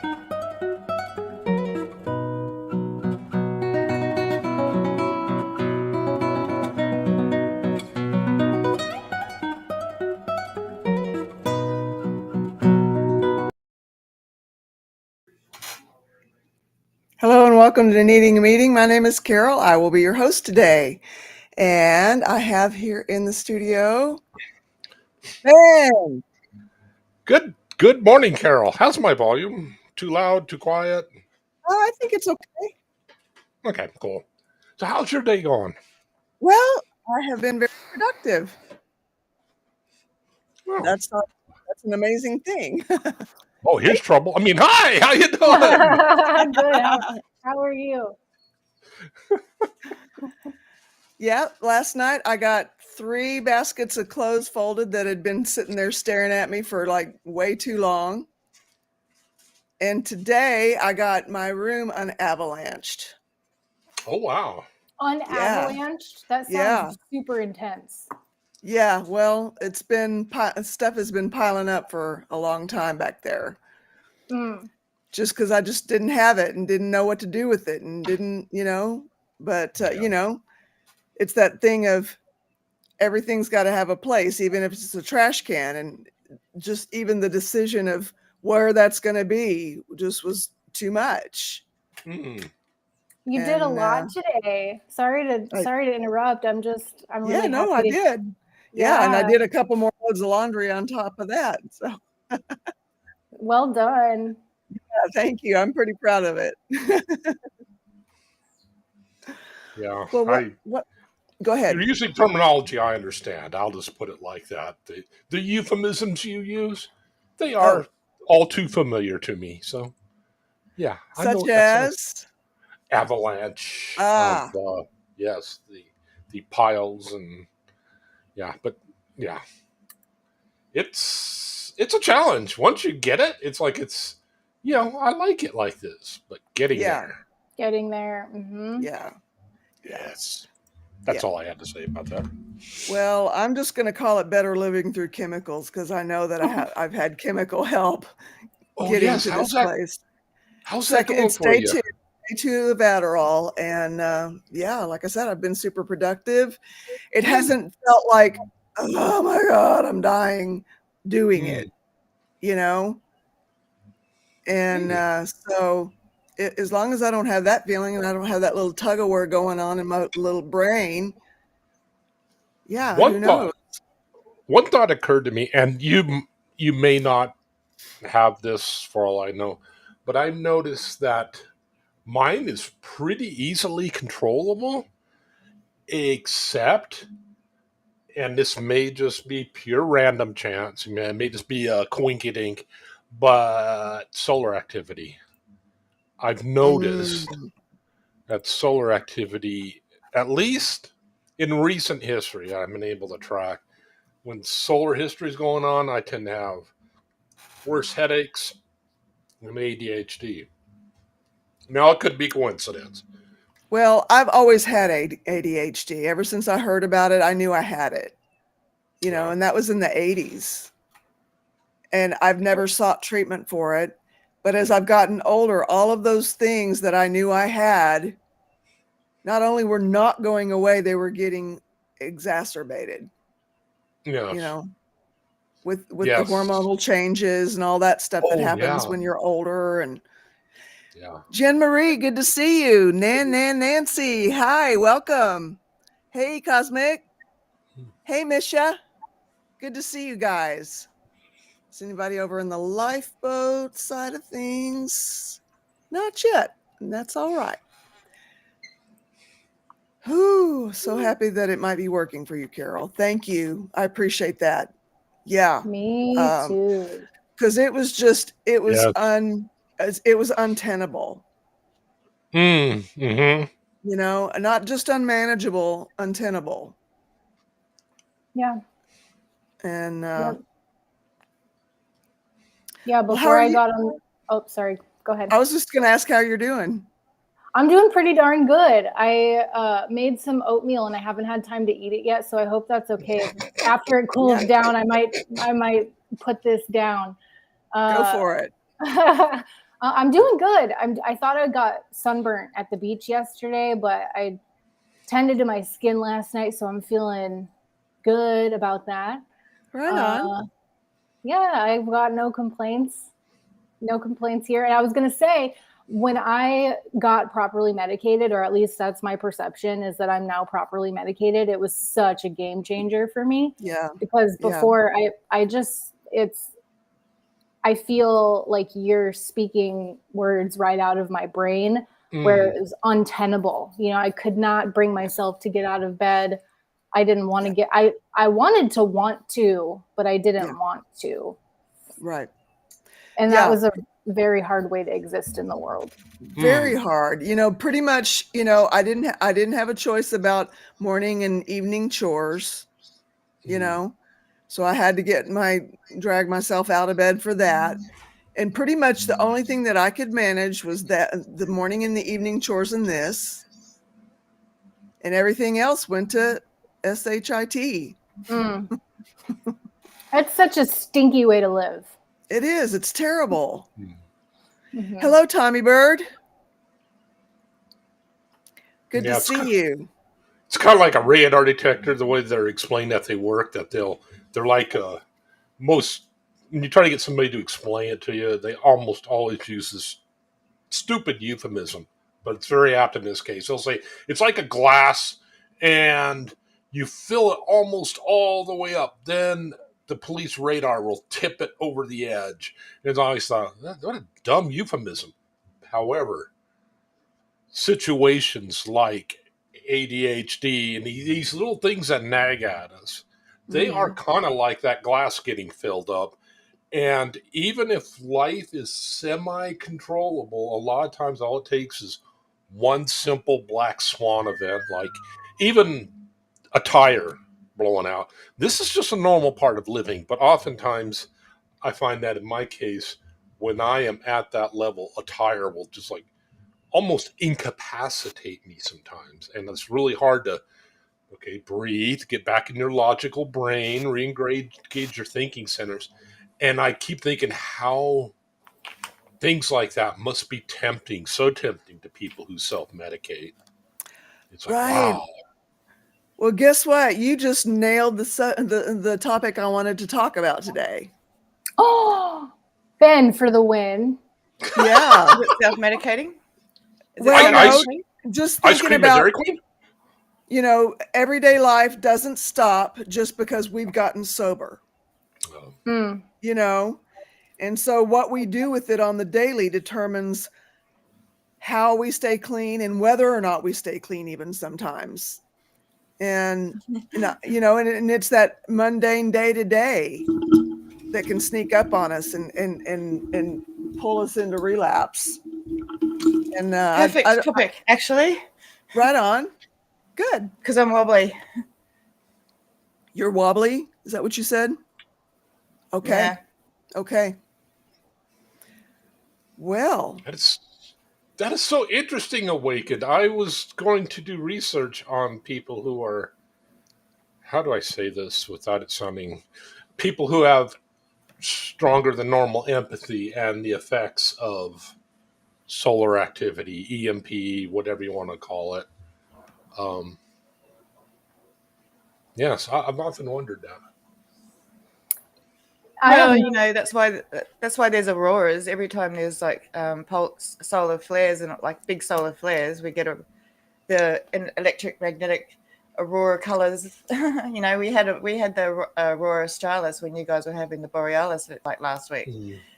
Hello and welcome to Needing a Meeting. My name is Carol. I will be your host today. And I have here in the studio, Ben. Good morning, Carol. How's my volume? Too loud, too quiet? Oh, I think it's okay. Okay, cool. So how's your day going? Well, I have been very productive. Oh, That's an amazing thing. here's trouble. Hi, how you doing? Good. How are you? Yeah, last night I got 3 baskets of clothes folded that had been sitting there staring at me for like way too long. And today I got my room unavalanched. Oh, wow. Unavalanched? That sounds super intense. Yeah, well, stuff has been piling up for a long time back there. Just because I just didn't have it and didn't know what to do with it and didn't, but, it's that thing of everything's got to have a place, even if it's a trash can. And just even the decision of where that's going to be just was too much. Mm. You did a lot today. Sorry to interrupt. I'm really happy. I did. Yeah, and I did a couple more loads of laundry on top of that. So well done. Yeah, thank you. I'm pretty proud of it. Yeah. Well, what? Go ahead. You're using terminology I understand. I'll just put it like that. The euphemisms you use, they are all too familiar to me. So, yeah. Such as? Avalanche of, yes, the piles and, but yeah. It's a challenge. Once you get it, it's like I like it like this, but getting there. Getting there. Mm-hmm. Yeah. Yes. That's all I had to say about that. Well, I'm just going to call it better living through chemicals because I know that I've had chemical help getting to this place. How's that going for you? Day 2 of Adderall. And like I said, I've been super productive. It hasn't felt like, oh my God, I'm dying doing it, And so as long as I don't have that feeling and I don't have that little tug of war going on in my little brain, who knows? One thought occurred to me, and you may not have this for all I know, but I've noticed that mine is pretty easily controllable, except, and this may just be pure random chance, it may just be a coinkydink, but solar activity. I've noticed that solar activity, at least in recent history, I've been able to track. When solar history is going on, I tend to have worse headaches and ADHD. Now, it could be coincidence. Well, I've always had ADHD. Ever since I heard about it, I knew I had it, and that was in the 80s. And I've never sought treatment for it. But as I've gotten older, all of those things that I knew I had, not only were not going away, they were getting exacerbated. Yes. With the hormonal changes and all that stuff that happens when you're older. And Jen Marie, good to see you. Nancy, hi, welcome. Hey, Cosmic. Hey, Misha. Good to see you guys. Is anybody over in the lifeboat side of things? Not yet. And that's all right. Whew, so happy that it might be working for you, Carol. Thank you. I appreciate that. Yeah. Me too. Because it was untenable. Mm-hmm. Not just unmanageable, untenable. Yeah. And before I got on. Oh, sorry. Go ahead. I was just going to ask how you're doing. I'm doing pretty darn good. I made some oatmeal and I haven't had time to eat it yet, so I hope that's okay. After it cools down, I might put this down. Go for it. I'm doing good. I thought I got sunburnt at the beach yesterday, but I tended to my skin last night, so I'm feeling good about that. Right on. Yeah, I've got no complaints. No complaints here. And I was going to say, when I got properly medicated, or at least that's my perception, is that I'm now properly medicated. It was such a game changer for me. Yeah. Because before I feel like you're speaking words right out of my brain where it was untenable. You know, I could not bring myself to get out of bed. I didn't want to I wanted to want to, but I didn't want to. Right. And that was a very hard way to exist in the world. Very hard. You know, pretty much, you know, I didn't have a choice about morning and evening chores, you know. So I had to drag myself out of bed for that. And pretty much the only thing that I could manage was that the morning and the evening chores and this. And everything else went to SHIT. That's such a stinky way to live. It is. It's terrible. Hello, Tommy Bird. Good to see you. It's kind of like a radar detector, the way they're explained that they work, that they're like most, when you try to get somebody to explain it to you, they almost always use this stupid euphemism, but it's very apt in this case. They'll say, it's like a glass and you fill it almost all the way up. Then the police radar will tip it over the edge. And I always thought, what a dumb euphemism. However, situations like ADHD and these little things that nag at us, they are kind of like that glass getting filled up. And even if life is semi-controllable, a lot of times all it takes is one simple black swan event, like even a tire blowing out. This is just a normal part of living, but oftentimes I find that in my case, when I am at that level, a tire will just like almost incapacitate me sometimes. And it's really hard to, breathe, get back in your logical brain, re-engage your thinking centers. And I keep thinking how things like that must be tempting, so tempting to people who self-medicate. It's like, wow. Well, guess what? You just nailed the topic I wanted to talk about today. Oh, Ben for the win. Yeah. Self-medicating? Just thinking about, you know, everyday life doesn't stop just because we've gotten sober. You know, and so what we do with it on the daily determines how we stay clean and whether or not we stay clean even sometimes. And, you know, and it's that mundane day to day that can sneak up on us and pull us into relapse. And perfect topic, actually. Right on. Good. Because I'm wobbly. You're wobbly? Is that what you said? Okay. Yeah. Okay. Well, that is so interesting, Awakened. I was going to do research on people who are, how do I say this without it sounding, people who have stronger than normal empathy and the effects of solar activity, EMP, whatever you want to call it. Yes, I've often wondered that. Well, you know, that's why there's auroras. Every time there's like pulse solar flares and like big solar flares, we get the electromagnetic aurora colors. You know, we had the aurora australis when you guys were having the borealis like last week.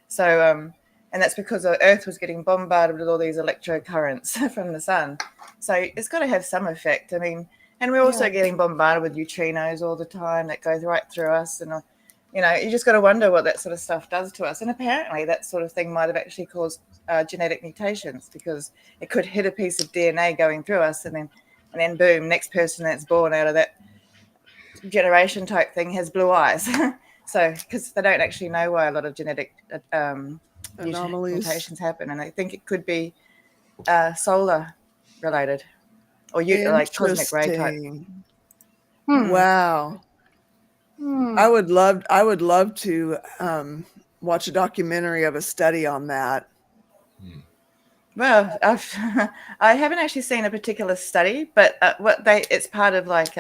So and that's because the Earth was getting bombarded with all these electrocurrents from the sun. So it's got to have some effect. I mean, and we're also getting bombarded with neutrinos all the time that goes right through us. And, you know, you just got to wonder what that sort of stuff does to us. And apparently that sort of thing might have actually caused genetic mutations, because it could hit a piece of DNA going through us and then boom, next person that's born out of that generation type thing has blue eyes. So, because they don't actually know why a lot of genetic mutations happen, and I think it could be solar related or like cosmic ray type. Wow. I would love to watch a documentary of a study on that. Well, I haven't actually seen a particular study, but it's part of like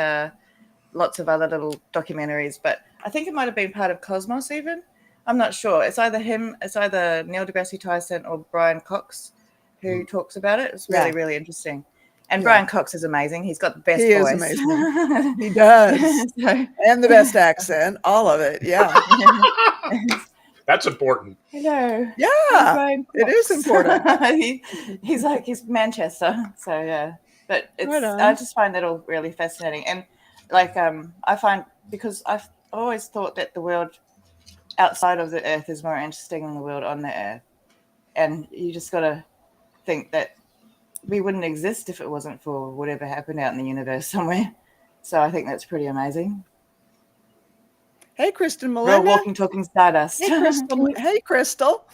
lots of other little documentaries. But I think it might have been part of Cosmos even. I'm not sure. It's either Neil deGrasse Tyson or Brian Cox who talks about it. It's really, really interesting. And Brian Cox is amazing. He's got the best voice. He is amazing. He does. And the best accent. All of it. Yeah. That's important. Hello. Yeah. It is important. He's Manchester. So yeah. But Right on. I just find that all really fascinating. And like I find, because I've always thought that the world outside of the earth is more interesting than the world on the earth. And you just got to think that we wouldn't exist if it wasn't for whatever happened out in the universe somewhere. So I think that's pretty amazing. Hey, Kristen Melinda. Real walking, talking stardust. Hey, Crystal. Hey, Crystal.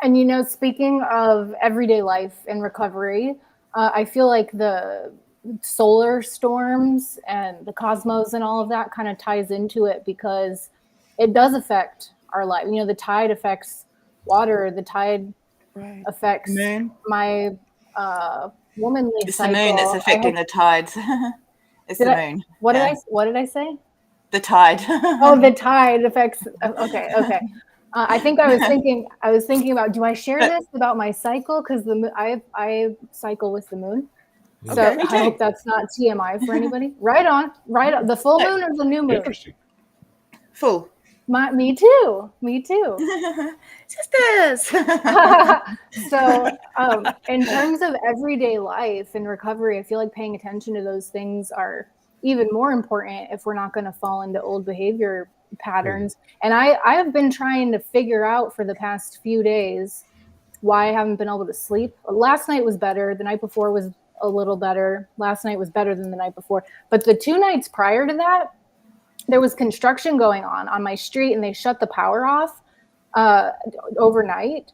And, you know, speaking of everyday life and recovery, I feel like the solar storms and the cosmos and all of that kind of ties into it, because it does affect our life. You know, the tide affects water. The tide affects my womanly It's cycle. the moon that's affecting the tides. It's the moon. What did I say? The tide. Oh, the tide affects. Okay. I think I was thinking about, do I share this about my cycle? Because I cycle with the moon. So I hope that's not TMI for anybody. Right on. The full moon or the new moon? Interesting. Full. Me too. Sisters. So in terms of everyday life and recovery, I feel like paying attention to those things are even more important if we're not going to fall into old behavior patterns. And I have been trying to figure out for the past few days why I haven't been able to sleep. Last night was better. The night before was a little better. Last night was better than the night before. But the 2 nights prior to that, there was construction going on my street, and they shut the power off overnight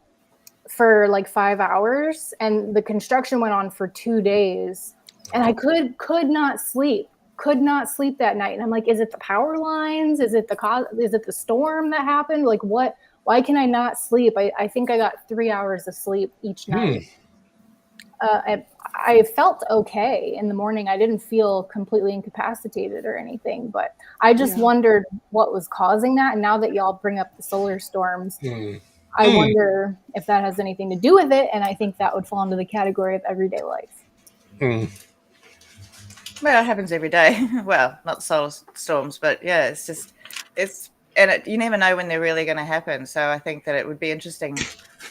for like 5 hours. And the construction went on for 2 days. And I could not sleep that night. And I'm like, is it the power lines? Is it the storm that happened? Like, what? Why can I not sleep? I think I got 3 hours of sleep each night. I felt okay in the morning. I didn't feel completely incapacitated or anything, but I just wondered what was causing that. And now that y'all bring up the solar storms, I wonder if that has anything to do with it. And I think that would fall into the category of everyday life. Well, it happens every day. Well, not solar storms, but yeah, you never know when they're really going to happen. So I think that it would be interesting,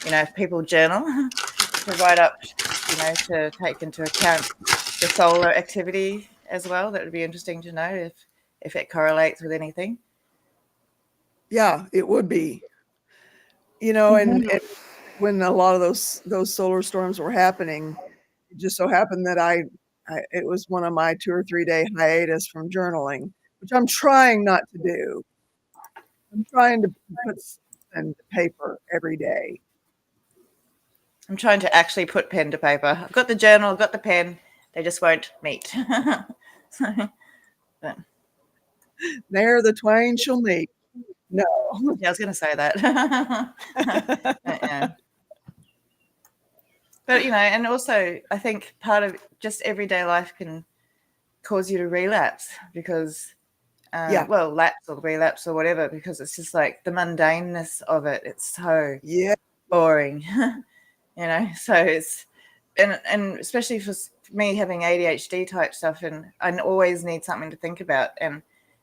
you know, if people journal to write up, you know, to take into account the solar activity as well. That would be interesting to know if it correlates with anything. Yeah, it would be. You know, and when a lot of those solar storms were happening, it just so happened that it was one of my 2 or 3 day hiatus from journaling, which I'm trying not to do. I'm trying to put pen to paper every day. I'm trying to actually put pen to paper. I've got the journal, I've got the pen. They just won't meet. There the twain shall meet. No. Yeah, I was going to say that. Yeah. But, you know, and also I think part of just everyday life can cause you to relapse because, lapse or relapse or whatever, because it's just like the mundaneness of it. It's so boring, you know, so it's, and especially for me having ADHD type stuff, and I always need something to think about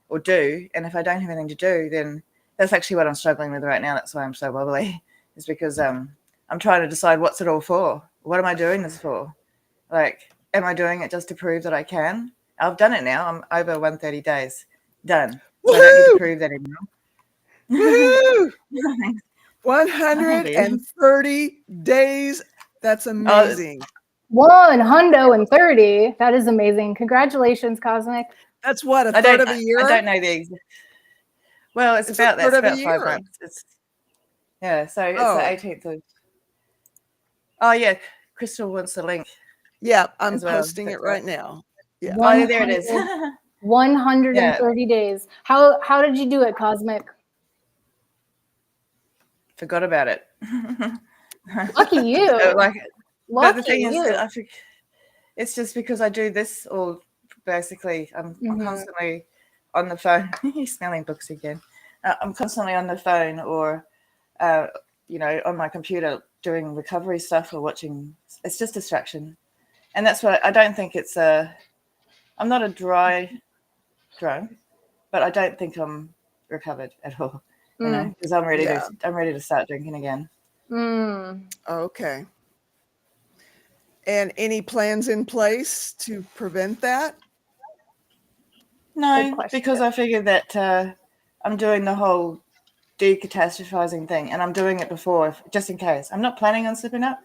or do. And if I don't have anything to do, then that's actually what I'm struggling with right now. That's why I'm so wobbly, is because I'm trying to decide what's it all for. What am I doing this for? Like, am I doing it just to prove that I can? I've done it now. I'm over 130 days. Done. So I don't need to prove that anymore. 130 days. That's amazing. 130. That is amazing. Congratulations, Cosmic. That's what, a third of a year? I don't know the exact. Well, it's about 5 months. So it's the 18th of. Oh yeah, Crystal wants the link. Yeah, I'm posting it right now. Yeah. Oh, there it is. 130 days. How did you do it, Cosmic? Forgot about it. Lucky you. Like, Lucky but the thing is, you. I think it's just because I do this all. Basically, I'm constantly on the phone. You're smelling books again. I'm constantly on the phone or, on my computer doing recovery stuff or watching. It's just distraction, and that's what I don't think it's a. I'm not a dry drunk, but I don't think I'm recovered at all. Because I'm ready to. I'm ready to start drinking again. Okay. And any plans in place to prevent that? No, because I figured that I'm doing the whole decatastrophizing thing, and I'm doing it before, just in case. I'm not planning on slipping up.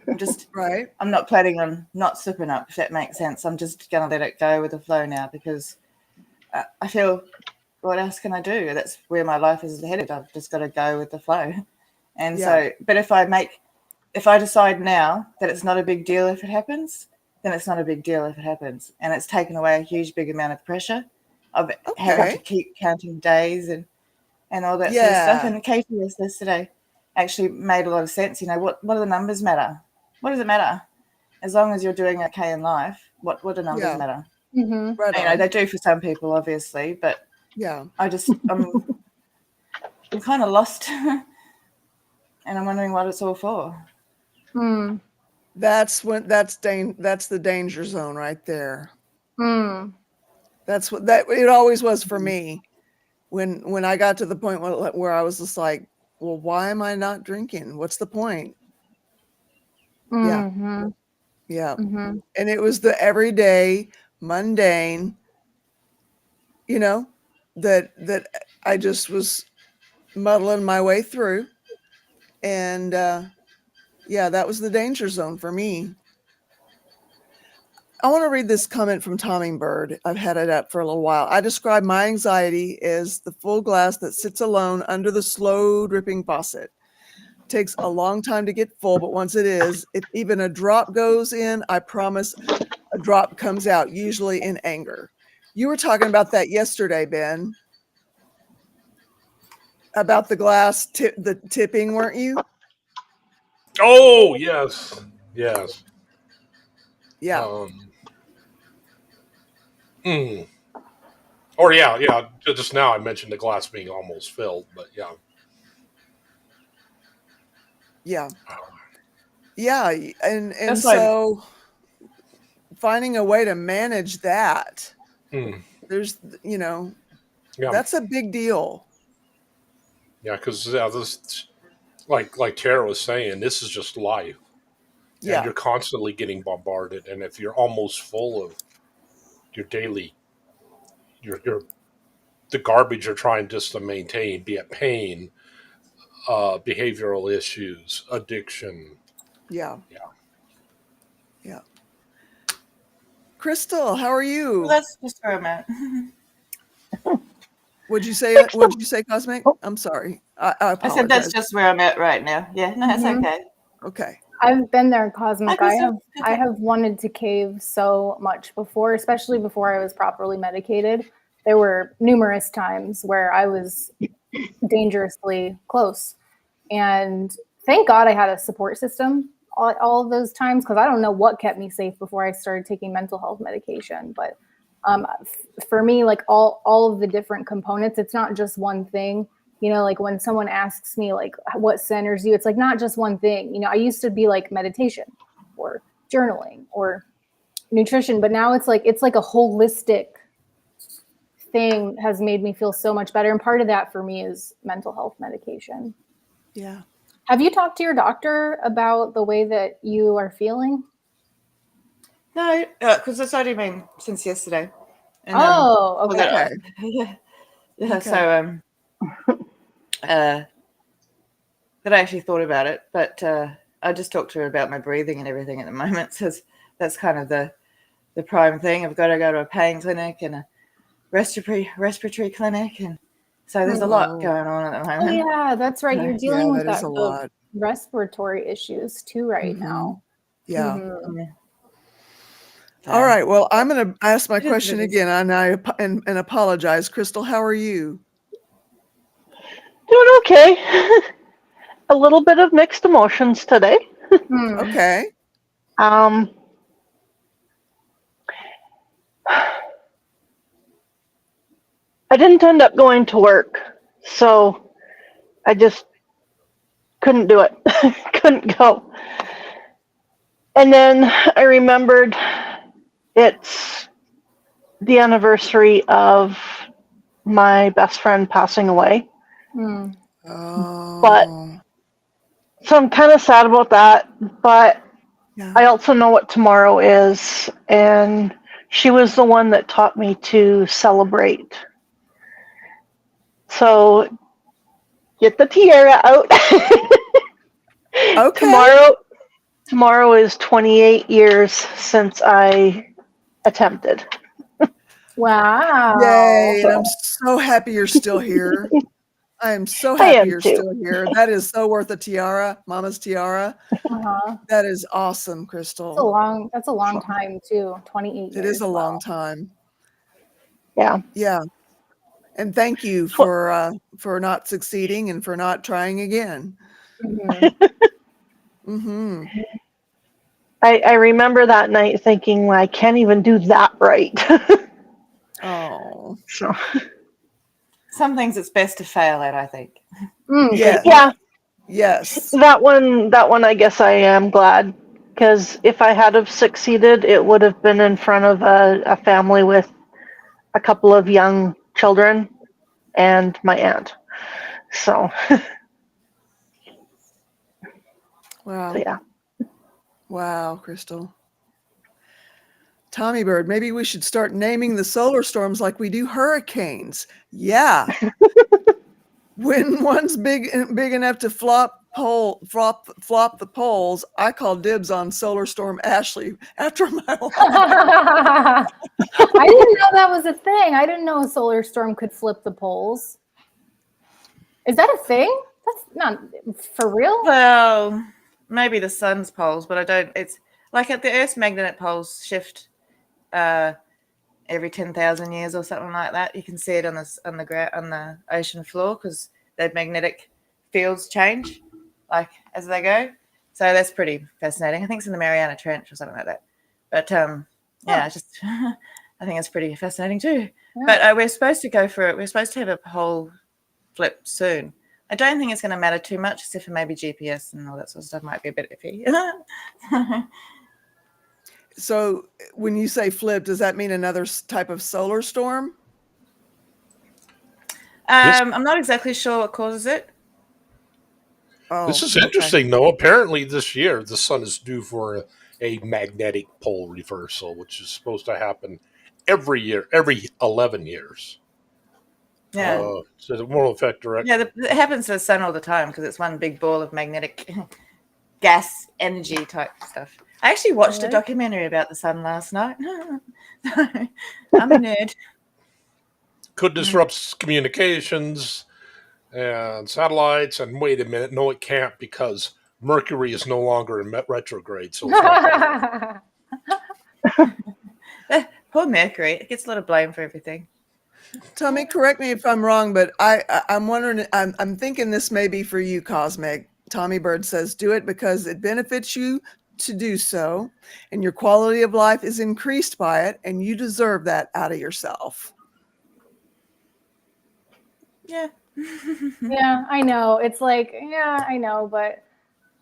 I'm just right. I'm not planning on not slipping up, if that makes sense. I'm just gonna let it go with the flow now because I feel, what else can I do? That's where my life is headed. I've just got to go with the flow. And so, but if I decide now that it's not a big deal if it happens, then it's not a big deal if it happens, and it's taken away a huge big amount of pressure of having to keep counting days and all that sort of stuff. And Katie was yesterday actually made a lot of sense. What do the numbers matter? What does it matter? As long as you're doing okay in life, what do numbers matter? Right. They do for some people, obviously, but I'm kind of lost, and I'm wondering what it's all for. That's the danger zone right there. That's what it always was for me. When I got to the point where I was just like, well, why am I not drinking? What's the point? Yeah. And it was the everyday mundane, that I just was muddling my way through. And that was the danger zone for me. I want to read this comment from Tommingbird. I've had it up for a little while. I describe my anxiety as the full glass that sits alone under the slow dripping faucet. It takes a long time to get full, but once it is, if even a drop goes in, I promise a drop comes out, usually in anger. You were talking about that yesterday, Ben, about the glass the tipping, weren't you? Oh, yes. Yes. Yeah. Or yeah. Just now I mentioned the glass being almost filled, but yeah. Yeah. And so finding a way to manage that, there's, that's a big deal. Yeah, because this, like Tara was saying, this is just life. And you're constantly getting bombarded. And if you're almost full of your daily, the garbage you're trying just to maintain, be it pain, behavioral issues, addiction. Yeah. Crystal, how are you? Well, that's just where I'm at. What'd you say, Cosmic? I'm sorry. I apologize. I said that's just where I'm at right now. Yeah, no, it's okay. Okay. I've been there, Cosmic. I have wanted to cave so much before, especially before I was properly medicated. There were numerous times where I was dangerously close. And thank God I had a support system all of those times, because I don't know what kept me safe before I started taking mental health medication. But for me, like all of the different components, it's not just one thing. Like when someone asks me like what centers you, it's like not just one thing. I used to be like meditation or journaling or nutrition, but now it's like a holistic thing has made me feel so much better. And part of that for me is mental health medication. Yeah. Have you talked to your doctor about the way that you are feeling? No, because it's only been since yesterday. And, okay. Yeah. Okay. So that I actually thought about it, but I just talked to her about my breathing and everything at the moment. So that's kind of the prime thing. I've got to go to a pain clinic and a respiratory clinic, and so there's a lot going on at the moment. Oh, yeah, that's right. You're dealing with that a lot. Respiratory issues too right now. Yeah. So, all right. Well, I'm going to ask my question again, and apologize. Crystal, how are you? Doing okay. a little bit of mixed emotions today. Okay. I didn't end up going to work, so I just couldn't do it. Couldn't go. And then I remembered it's the anniversary of my best friend passing away. Oh. But so I'm kind of sad about that, but yeah. I also know what tomorrow is, and she was the one that taught me to celebrate. So get the tiara out. Okay. Tomorrow is 28 years since I attempted. Wow. Yay. And I'm so happy you're still here. I am so I happy am you're too. still here. That is so worth a tiara, Mama's tiara. Uh-huh. That is awesome, Crystal. That's a long time too. 28 years. It is a long Wow. time. Yeah. Yeah. And thank you for not succeeding and for not trying again. Mm-hmm. I remember that night thinking, well, I can't even do that right. Oh. So Some things it's best to fail at, I think. Yes. Yeah. Yes. That one I guess I am glad, because if I had have succeeded, it would have been in front of a family with a couple of young children and my aunt. So, Wow. so yeah. Wow, Crystal. Tommy Bird, maybe we should start naming the solar storms like we do hurricanes. Yeah. When one's big enough to flop the poles, I call dibs on solar storm Ashley after my life. I didn't know that was a thing. I didn't know a solar storm could flip the poles. Is that a thing? That's not for real. Well, maybe the sun's poles, but I don't. It's like at the Earth's magnetic poles shift every 10,000 years or something like that. You can see it on the ocean floor because the magnetic fields change like as they go. So that's pretty fascinating. I think it's in the Mariana Trench or something like that. But yeah, just I think it's pretty fascinating too. Yeah. But we're supposed to go for it. We're supposed to have a pole flip soon. I don't think it's going to matter too much, except for maybe GPS and all that sort of stuff might be a bit iffy. So when you say flip, does that mean another type of solar storm? I'm not exactly sure what causes it. Oh, this is interesting, though. Apparently this year the sun is due for a magnetic pole reversal, which is supposed to happen every year, every 11 years. Yeah. So it won't affect directly. Yeah, it happens to the sun all the time because it's one big ball of magnetic gas energy type stuff. I actually watched a documentary about the sun last night. I'm a nerd. Could disrupt communications and satellites. And wait a minute, no, it can't because Mercury is no longer in retrograde. So it's not poor Mercury. It gets a lot of blame for everything. Tommy, correct me if I'm wrong, but I'm wondering. I'm thinking this may be for you, Cosmic. Tommy Bird says, "Do it because it benefits you to do so, and your quality of life is increased by it, and you deserve that out of yourself." Yeah. Yeah, I know. It's like, yeah, I know, but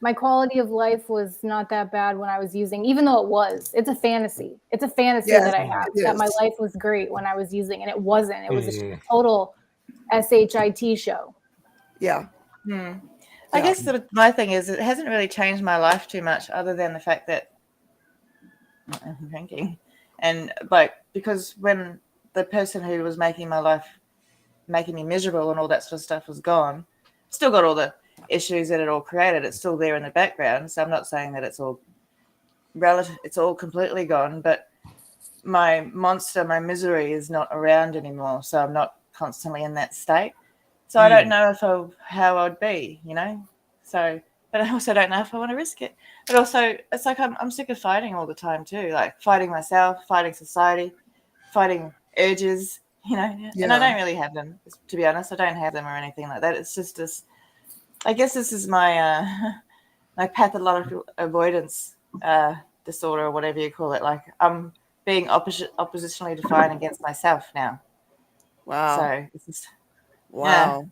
my quality of life was not that bad when I was using, even though it was. It's a fantasy. It's a fantasy that I have that my life was great when I was using, and it wasn't. It was a total SHIT show. Yeah. I guess my thing is it hasn't really changed my life too much, other than the fact that I'm drinking, and like because when the person who was making my life, making me miserable and all that sort of stuff was gone, still got all the issues that it all created. It's still there in the background, so I'm not saying that it's all relative. It's all completely gone, but my monster, my misery is not around anymore, so I'm not constantly in that state. So I don't know how I'd be, you know. So, but I also don't know if I want to risk it. But also, it's like I'm sick of fighting all the time too, like fighting myself, fighting society, fighting urges, you know. Yeah. And I don't really have them, to be honest. I don't have them or anything like that. It's just this I guess this is my my pathological avoidance disorder, or whatever you call it. Like I'm being oppositionally defined against myself now. Wow. So this is Wow.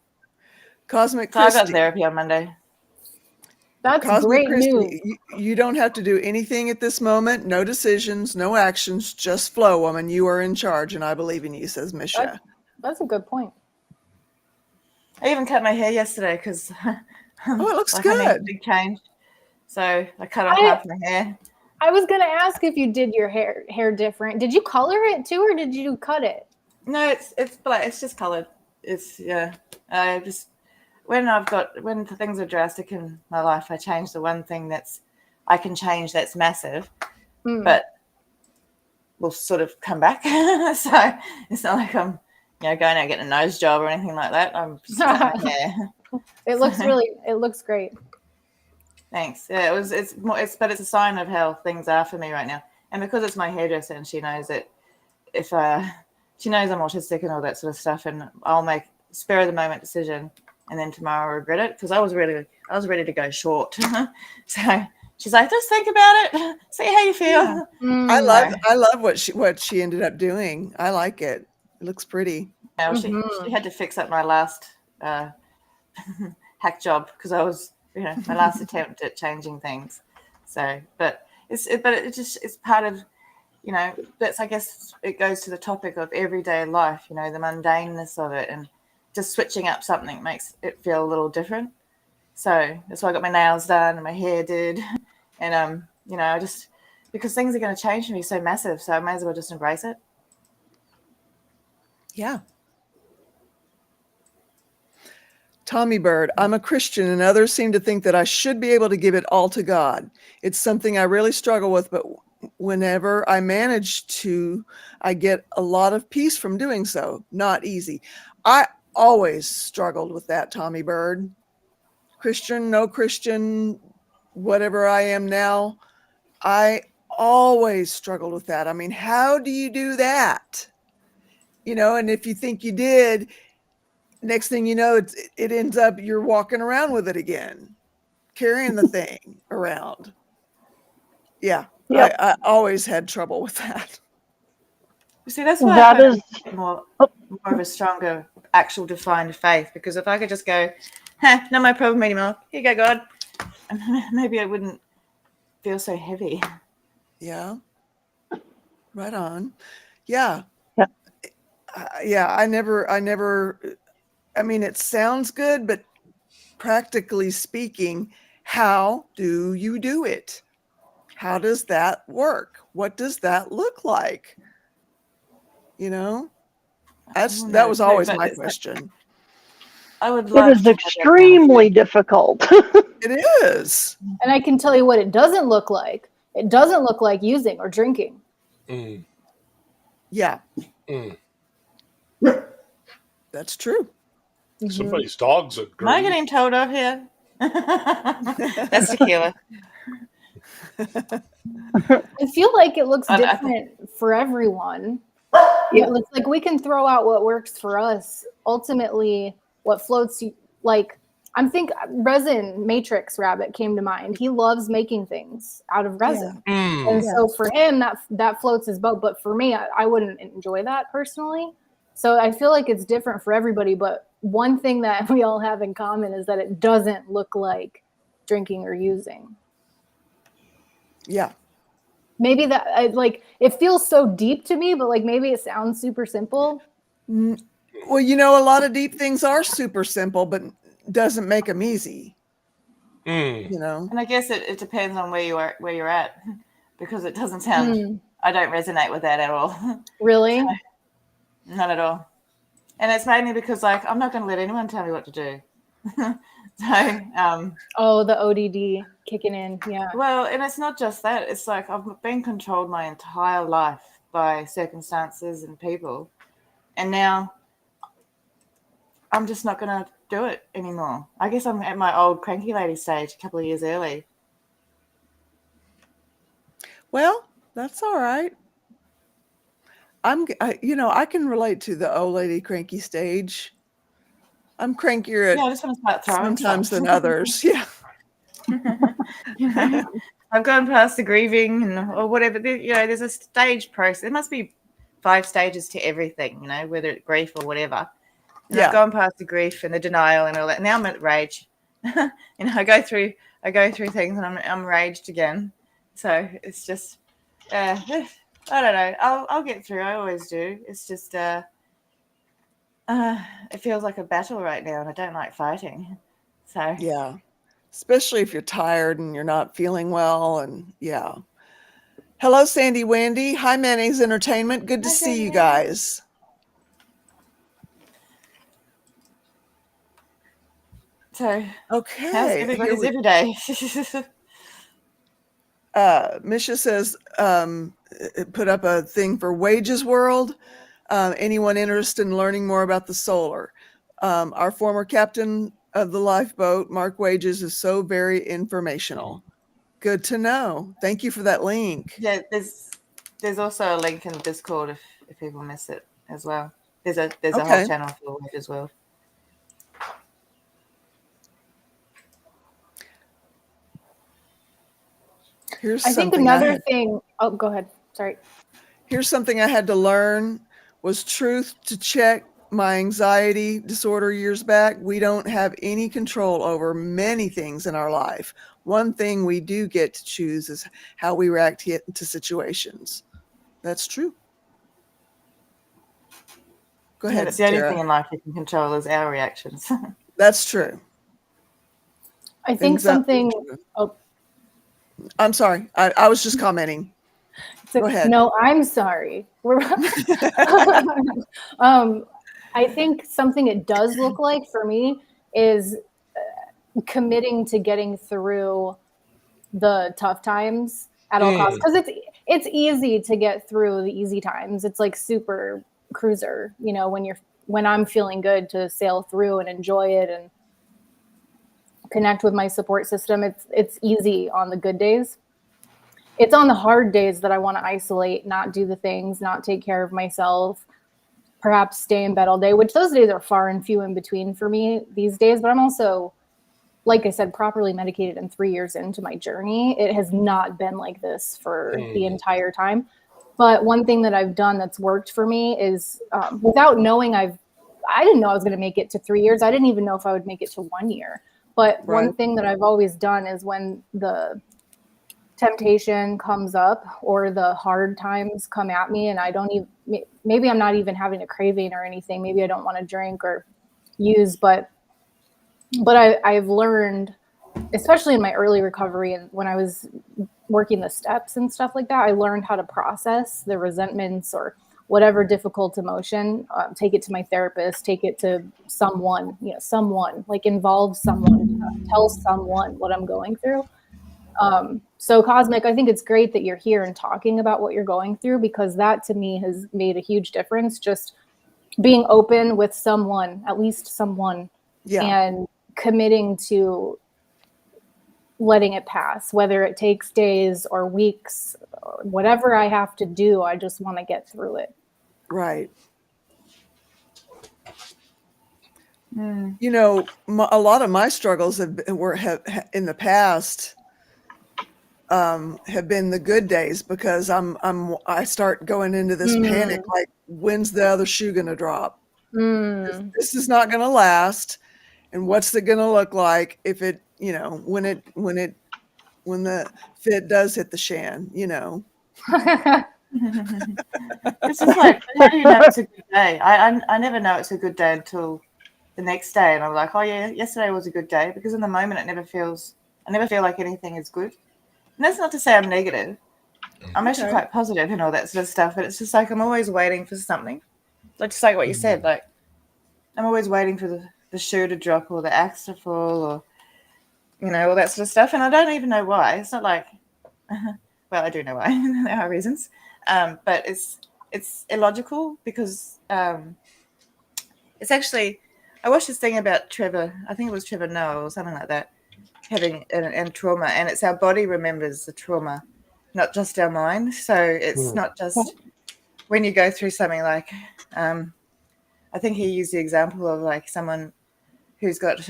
Cosmic So I got Christie. therapy on Monday. That's Cosmic great news. Christie, you don't have to do anything at this moment. No decisions, no actions, just flow, woman. You are in charge, and I believe in you, says Misha. That's a good point. I even cut my hair yesterday because Oh, it looks like I made a good. big change. So I cut off half my hair. I was gonna ask if you did your hair different. Did you color it too, or did you cut it? No, it's black. It's just colored. It's I just when things are drastic in my life, I change the one thing I can change that's massive, but will sort of come back. So it's not like I'm going out getting a nose job or anything like that. I'm just cutting my hair. It looks great. Thanks. Yeah, but it's a sign of how things are for me right now. And because it's my hairdresser and she knows that if she knows I'm autistic and all that sort of stuff, and I'll make spur of the moment decision, and then tomorrow I'll regret it because I was ready to go short. So she's like, just think about it, see how you feel. Yeah. I love what she ended up doing. I like it. It looks pretty. Yeah, well, she had to fix up my last hack job because I was my last attempt at changing things. So, but it's part of that's, I guess it goes to the topic of everyday life, the mundaneness of it, and just switching up something makes it feel a little different. So that's why I got my nails done and my hair did. And, I just, because things are going to change for me so massive. So I may as well just embrace it. Yeah. Tommy Bird, I'm a Christian and others seem to think that I should be able to give it all to God. It's something I really struggle with, but whenever I manage to, I get a lot of peace from doing so. Not easy. I always struggled with that, Tommy Bird. Christian, no Christian, whatever I am now, I always struggled with that. I mean, how do you do that? And if you think you did, next thing you know, it ends up you're walking around with it again, carrying the thing around. Yeah. Yep. I always had trouble with that. You see, that's why I is more of a stronger, actual defined faith, because if I could just go, not my problem anymore. Here you go, God. Maybe I wouldn't feel so heavy. Yeah. Right on. Yeah. Yeah. I mean, it sounds good, but practically speaking, how do you do it? How does that work? What does that look like? That was always my question. I would love it is extremely difficult. It is. And I can tell you what it doesn't look like. It doesn't look like using or drinking. Yeah. That's true. Somebody's dogs are great. Am I getting told off here? That's tequila. I feel like it looks different for everyone. Yeah, it's like we can throw out what works for us. Ultimately, what floats you, like resin matrix rabbit came to mind. He loves making things out of resin. And so for him, that floats his boat. But for me, I wouldn't enjoy that personally. So I feel like it's different for everybody. But one thing that we all have in common is that it doesn't look like drinking or using. Yeah. Maybe that it feels so deep to me, but maybe it sounds super simple. Well, a lot of deep things are super simple, but doesn't make them easy. And I guess it depends on where you're at, because it doesn't sound. I don't resonate with that at all. Really? So, not at all. And it's mainly because I'm not going to let anyone tell me what to do. So the ODD kicking in. Yeah. Well, and it's not just that. It's like I've been controlled my entire life by circumstances and people, and now I'm just not going to do it anymore. I guess I'm at my old cranky lady stage a couple of years early. Well, that's all right. I can relate to the old lady cranky stage. I'm crankier Yeah, I at just want to start throwing sometimes stuff. than others. Yeah. You know, I've gone past the grieving or whatever. You know, there's a stage process. There must be 5 stages to everything, you know, whether it's grief or whatever. And Yeah. I've gone past the grief and the denial and all that. Now I'm at rage. You know, I go through things and I'm raged again. So it's just, I don't know. I'll get through. I always do. It's just, it feels like a battle right now, and I don't like fighting. So Yeah. Especially if you're tired and you're not feeling well. And yeah. Hello, Sandy Wendy. Hi, Mayonnaise Entertainment. Good to Hi, see you Jenny. guys. So Okay. how's everybody's every day? Misha says, put up a thing for Wages World. Anyone interested in learning more about the solar? Our former captain of the lifeboat, Mark Wages, is so very informational. Good to know. Thank you for that link. Yeah, there's also a link in Discord if people miss it as well. There's a Okay. whole channel for Wages World. Here's I think something another thing. Oh, go ahead. Sorry. Here's something I had to learn was truth to check my anxiety disorder years back. We don't have any control over many things in our life. One thing we do get to choose is how we react to situations. That's true. Go Yeah, ahead, that's the only Sarah. thing in life you can control is our reactions. That's true. I think something. Oh, I'm sorry. I was just commenting. Go ahead. No, I'm sorry. I think something it does look like for me is committing to getting through the tough times at all costs, because it's easy to get through the easy times. It's like super cruiser, you know, when I'm feeling good, to sail through and enjoy it and connect with my support system. It's easy on the good days. It's on the hard days that I want to isolate, not do the things, not take care of myself, perhaps stay in bed all day, which those days are far and few in between for me these days. But I'm also, like I said, properly medicated and 3 years into my journey. It has not been like this for the entire time. But one thing that I've done that's worked for me is without knowing, I didn't know I was going to make it to 3 years. I didn't even know if I would make it to 1 year. But one thing that I've always done is when the temptation comes up or the hard times come at me and I don't even, maybe I'm not even having a craving or anything. Maybe I don't want to drink or use, but I've learned, especially in my early recovery and when I was working the steps and stuff like that, I learned how to process the resentments or whatever difficult emotion, take it to my therapist, take it to someone, like involve someone, tell someone what I'm going through. So Cosmic, I think it's great that you're here and talking about what you're going through, because that to me has made a huge difference. Just being open with someone, at least someone, and committing to letting it pass, whether it takes days or weeks, or whatever I have to do. I just want to get through it. Right. You know, a lot of my struggles have in the past have been the good days, because I start going into this panic, like, when's the other shoe going to drop? This is not going to last. And what's it going to look like if it, you know, when the fit does hit the shan, you know? It's just like, how do you know it's a good day? I never know it's a good day until the next day, and I'm like, oh yeah, yesterday was a good day, because in the moment I never feel like anything is good. And that's not to say I'm negative. I'm actually quite positive and all that sort of stuff, but it's just like I'm always waiting for something. Like, just like what you said, like I'm always waiting for the shoe to drop or the axe to fall or, you know, all that sort of stuff. And I don't even know why. It's not like, well, I do know why. There are reasons. But it's illogical, because it's actually, I watched this thing about Trevor, I think it was Trevor Noah or something like that, having and trauma, and it's our body remembers the trauma, not just our mind. So it's not just when you go through something like, I think he used the example of like someone who's got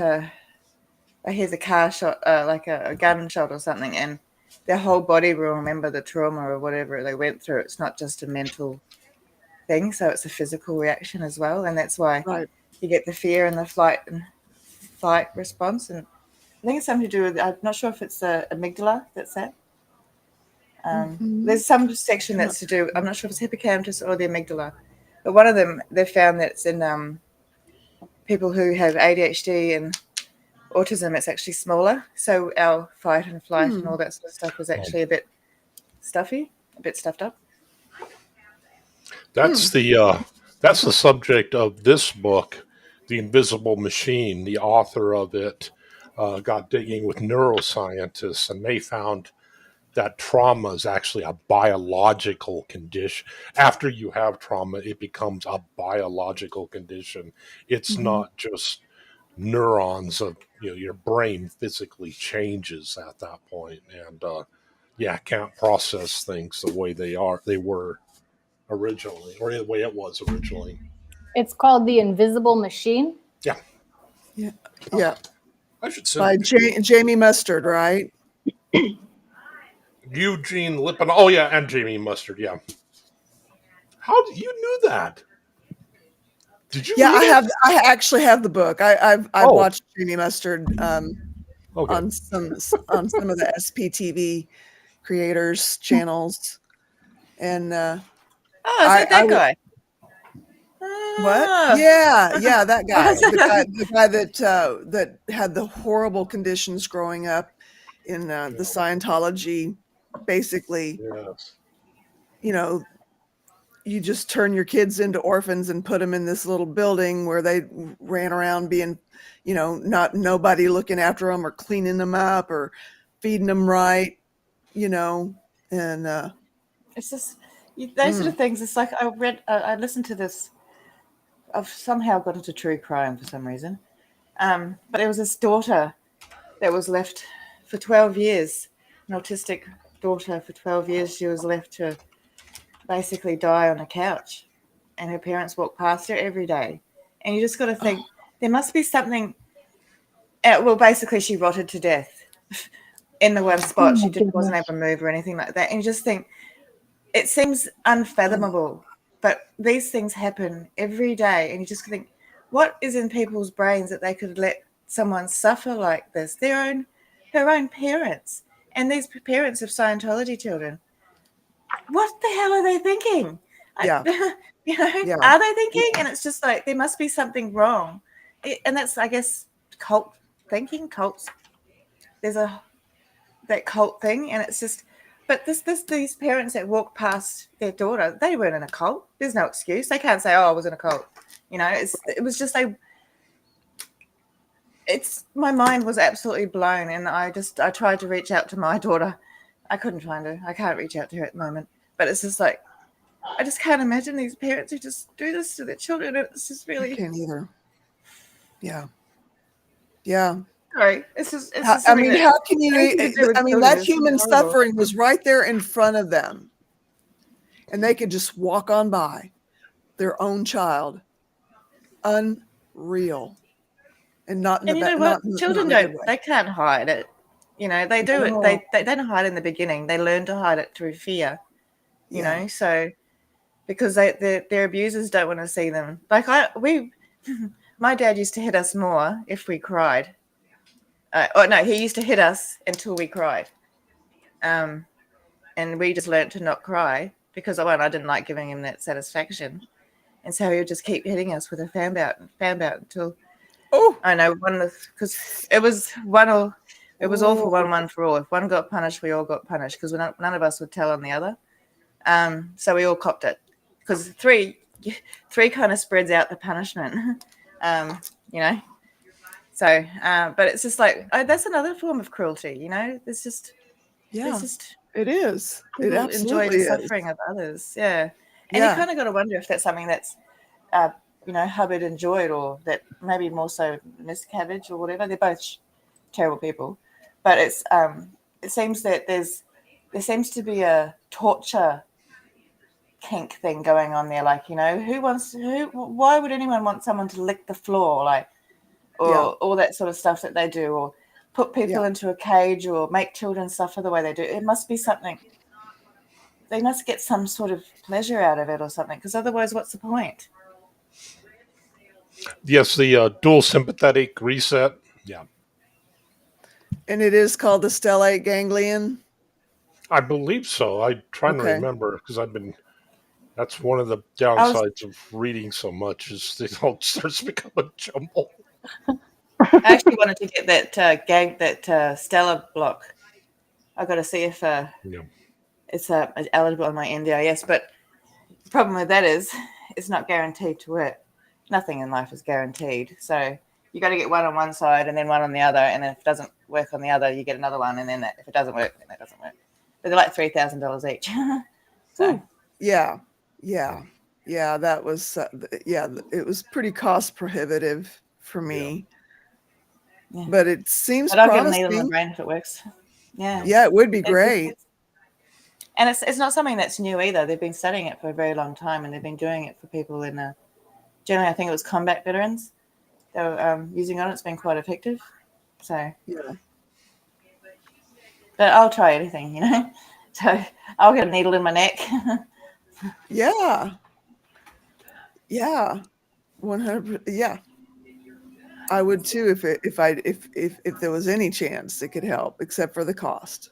here's a car shot, like a gun shot or something, and their whole body will remember the trauma or whatever they went through. It's not just a mental thing, so it's a physical reaction as well, and that's why Right. you get the fear and the fight response. And I think it's something to do with, I'm not sure if it's the amygdala that's that. There's some section that's to do, I'm not sure if it's hippocampus or the amygdala, but one of them, they found that it's in people who have ADHD and autism, it's actually smaller. So our fight and flight and all that sort of stuff was actually a bit stuffy, a bit stuffed up. That's the subject of this book, The Invisible Machine. The author of it got digging with neuroscientists, and they found that trauma is actually a biological condition. After you have trauma, it becomes a biological condition. It's not just neurons of your brain physically changes at that point, and can't process things the way they were originally, or the way it was originally. It's called The Invisible Machine. Yeah. Yeah. I should say By Jamie Mustard, right? Eugene Lippin. Oh yeah, and Jamie Mustard. Yeah. How did you knew that? Did you? Yeah, read it? I actually have the book. I've watched Jamie Mustard on some of the SPTV creators channels, and is that guy? What? Yeah, that guy. the guy that had the horrible conditions growing up in the Scientology. Basically, Yes. You just turn your kids into orphans and put them in this little building where they ran around being, not nobody looking after them or cleaning them up or feeding them right, and It's just those sort of things. It's like I listened to this. I've somehow got into true crime for some reason. But there was this daughter that was left for 12 years, an autistic daughter for 12 years. She was left to basically die on a couch, and her parents walk past her every day. And you just got to think, there must be something. Well, basically, she rotted to death in the one spot. She wasn't able to move or anything like that. And you just think, it seems unfathomable, but these things happen every day. And you just think, what is in people's brains that they could let someone suffer like this? Her own parents, and these parents of Scientology children. What the hell are they thinking? Yeah. Are they thinking? And it's just like, there must be something wrong. And that's, I guess, cult thinking. Cults. There's that cult thing, and it's just, but these parents that walk past their daughter, they weren't in a cult. There's no excuse. They can't say, "Oh, I was in a cult." It was just my mind was absolutely blown, and I tried to reach out to my daughter. I couldn't find her. I can't reach out to her at the moment. But it's just like, I just can't imagine these parents who just do this to their children. It's just really. I can't either. Yeah. Sorry. It's just How can you? That human suffering was right there in front of them, and they could just walk on by their own child. Unreal, and not. In and the you know what? Children don't. They can't hide it. They do it. They don't hide in the beginning. They learn to hide it through fear. You know, so because their abusers don't want to see them. Like my dad used to hit us more if we cried. He used to hit us until we cried. And we just learned to not cry because I didn't like giving him that satisfaction. And so he would just keep hitting us with a fan belt until I know because it was all for one for all. If one got punished, we all got punished because none of us would tell on the other. So we all copped it because three kind of spreads out the punishment. So, but it's just like that's another form of cruelty. It's just it is. It absolutely enjoy the suffering of others. Yeah, and you kind of got to wonder if that's something that's Hubbard enjoyed, or that maybe more so Miss Cabbage or whatever. They're both terrible people, but it's it seems that there seems to be a torture kink thing going on there. Like, why would anyone want someone to lick the floor? Like, or all that sort of stuff that they do, or put people into a cage, or make children suffer the way they do. It must be something. They must get some sort of pleasure out of it or something, because otherwise, what's the point? Yes, the dual sympathetic reset. Yeah. And it is called the stellate ganglion. I believe so. I'm trying to remember because that's one of the downsides of reading so much is it all starts to become a jumble. I actually wanted to get that Stella block. I've got to see if it's eligible on my NDIS. But the problem with that is it's not guaranteed to work. Nothing in life is guaranteed. So you got to get one on one side and then one on the other. And then if it doesn't work on the other, you get another one. And then if it doesn't work, then that doesn't work. But they're like $3,000 each. So yeah. That was it was pretty cost prohibitive for me. Yeah. But it seems but I'll promising. get a needle in the brain if it works. Yeah. Yeah, it would be great. And it's not something that's new either. They've been studying it for a very long time, and they've been doing it for people in generally, I think it was combat veterans. They were using on it. It's been quite effective. So yeah. But I'll try anything, you know. So I'll get a needle in my neck. Yeah. 100%. Yeah. I would too if there was any chance it could help, except for the cost.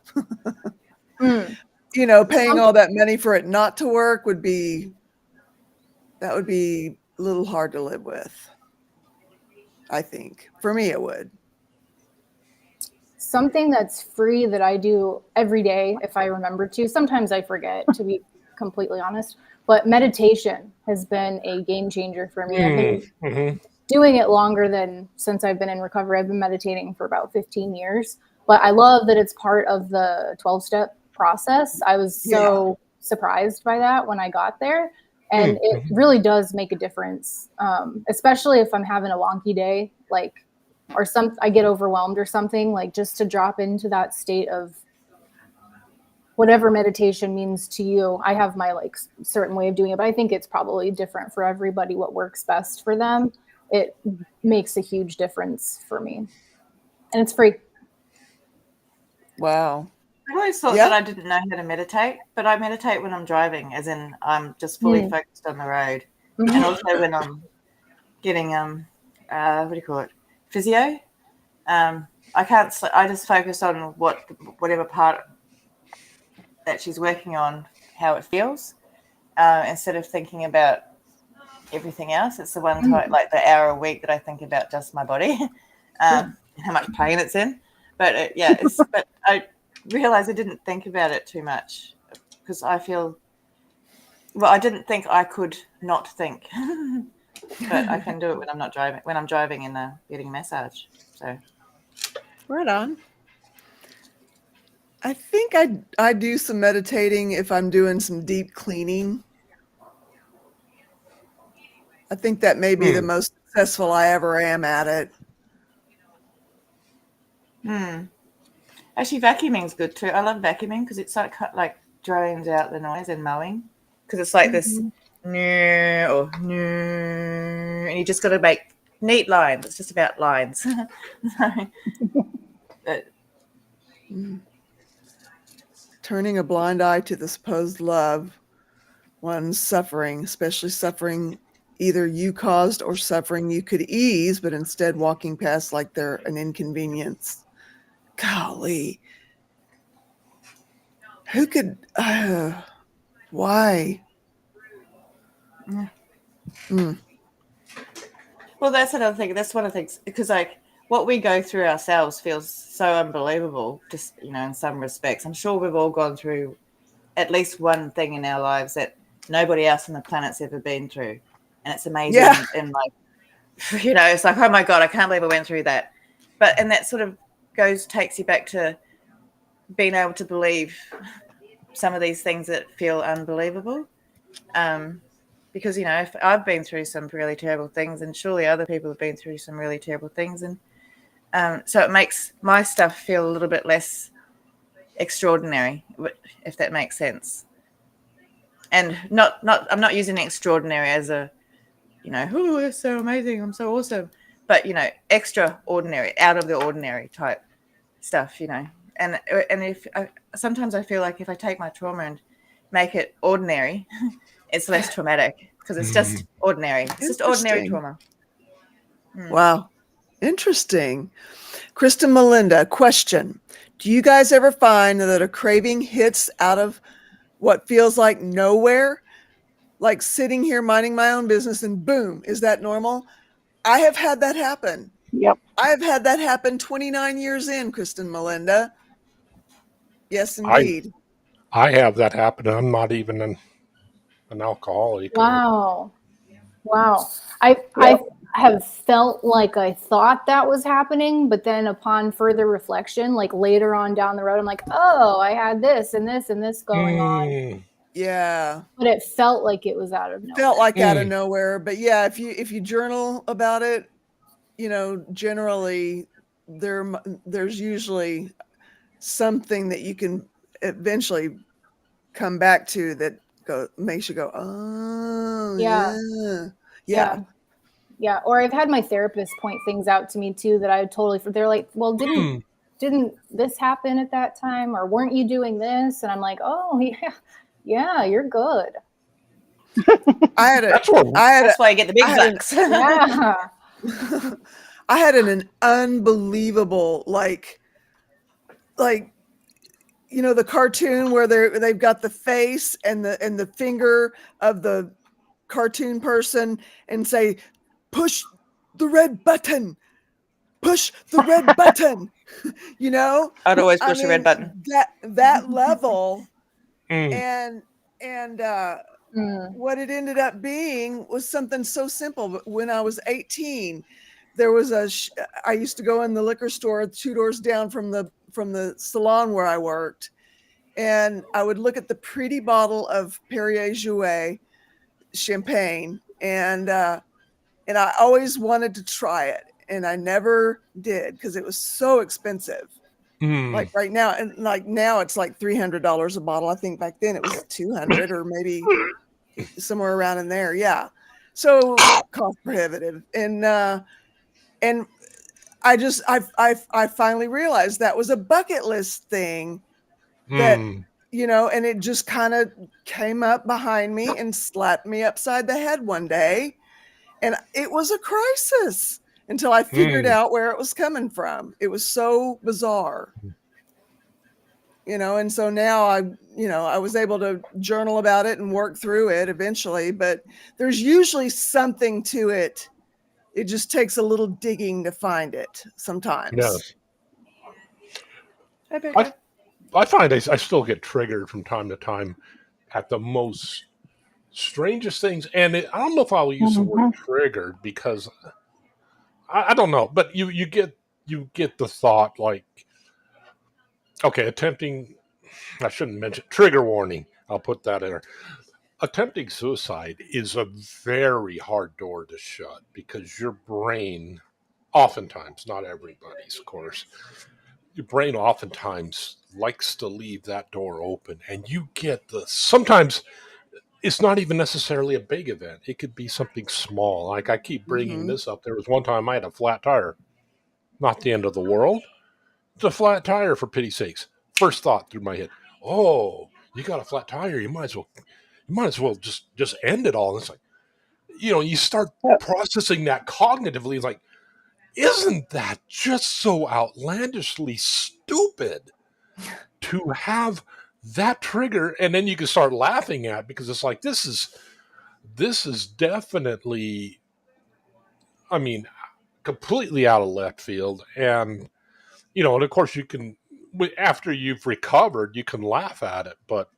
You know, paying all that money for it not to work would be a little hard to live with. I think for me it would. Something that's free that I do every day if I remember to. Sometimes I forget, to be completely honest. But meditation has been a game changer for me. I've been doing it longer than since I've been in recovery. I've been meditating for about 15 years. But I love that it's part of the 12-step process. I was so surprised by that when I got there. And it really does make a difference, especially if I'm having a wonky day, or I get overwhelmed or something, like just to drop into that state of whatever meditation means to you. I have my certain way of doing it, but I think it's probably different for everybody, what works best for them. It makes a huge difference for me. And it's free. Wow. I always thought that I didn't know how to meditate, but I meditate when I'm driving, as in I'm just fully focused on the road. And also when I'm getting, what do you call it? Physio. I can't. I just focus on whatever part that she's working on, how it feels, instead of thinking about everything else. It's the one time, like the hour a week, that I think about just my body, how much pain it's in. But but I realized I didn't think about it too much because I didn't think I could not think. But I can do it when I'm not driving. When I'm driving and getting a massage. So, right on. I think I do some meditating if I'm doing some deep cleaning. I think that may be the most successful I ever am at it. Actually, vacuuming is good too. I love vacuuming because it's like drones out the noise and mowing, because it's like this and you just got to make neat lines. It's just about lines. Turning a blind eye to the supposed love one's suffering, especially suffering either you caused or suffering you could ease, but instead walking past like they're an inconvenience. Golly. Who could, why? Well, that's another thing. That's one of the things, because what we go through ourselves feels so unbelievable, just, in some respects. I'm sure we've all gone through at least one thing in our lives that nobody else on the planet's ever been through. And it's amazing. Yeah. And it's like, oh my God, I can't believe I went through that. And that sort of takes you back to being able to believe some of these things that feel unbelievable. Because, if I've been through some really terrible things, and surely other people have been through some really terrible things. And so it makes my stuff feel a little bit less extraordinary, if that makes sense. And I'm not using extraordinary as a, oh, that's so amazing, I'm so awesome. but extraordinary, out of the ordinary type stuff, and if sometimes I feel like if I take my trauma and make it ordinary, it's less traumatic because it's just ordinary. It's just ordinary trauma. Wow. Interesting. Kristen Melinda, question. Do you guys ever find that a craving hits out of what feels like nowhere? Like sitting here minding my own business and boom, is that normal? I have had that happen. Yep. I have had that happen 29 years in, Kristen Melinda. Yes, indeed. I have that happen. I'm not even an alcoholic. Wow. I have felt like I thought that was happening, but then upon further reflection, like later on down the road, I'm like, oh, I had this and this and this going on. Yeah. But it felt like it was out of nowhere. Felt like out of nowhere. But yeah, if you journal about it, generally there's usually something that you can eventually come back to that makes you go, oh yeah. Or I've had my therapist point things out to me too that I totally, they're like, well, didn't this happen at that time, or weren't you doing this? And I'm like, oh yeah, you're good. That's why I get the big bucks. Yeah. I had an unbelievable like the cartoon where they've got the face and the finger of the cartoon person and say, push the red button, push the red button. I'd always push the red button. That level. And what it ended up being was something so simple. But when I was 18, there was I used to go in the liquor store 2 doors down from the salon where I worked, and I would look at the pretty bottle of Perrier-Jouet champagne, and I always wanted to try it, and I never did because it was so expensive. Like right now, and like now it's like $300 a bottle. I think back then it was $200 or maybe somewhere around in there. Yeah, so cost prohibitive, and I finally realized that was a bucket list thing that, and it just kind of came up behind me and slapped me upside the head one day. And it was a crisis until I figured out where it was coming from. It was so bizarre, and so now I was able to journal about it and work through it eventually, but there's usually something to it. It just takes a little digging to find it sometimes. Yes. I find I still get triggered from time to time at the most strangest things. And I don't know if I'll use the word triggered because I don't know, but you get the thought like, okay, I shouldn't mention trigger warning. I'll put that in there. Attempting suicide is a very hard door to shut because your brain, oftentimes, not everybody's, of course, your brain oftentimes likes to leave that door open, and you get sometimes it's not even necessarily a big event. It could be something small. Like I keep bringing this up. There was one time I had a flat tire. Not the end of the world. It's a flat tire, for pity's sakes. First thought through my head, oh, you got a flat tire. You might as well just end it all. And it's like, you start processing that cognitively. It's like, isn't that just so outlandishly stupid to have that trigger? And then you can start laughing at it because it's like, this is definitely, completely out of left field. And, and of course you can, after you've recovered, you can laugh at it. But,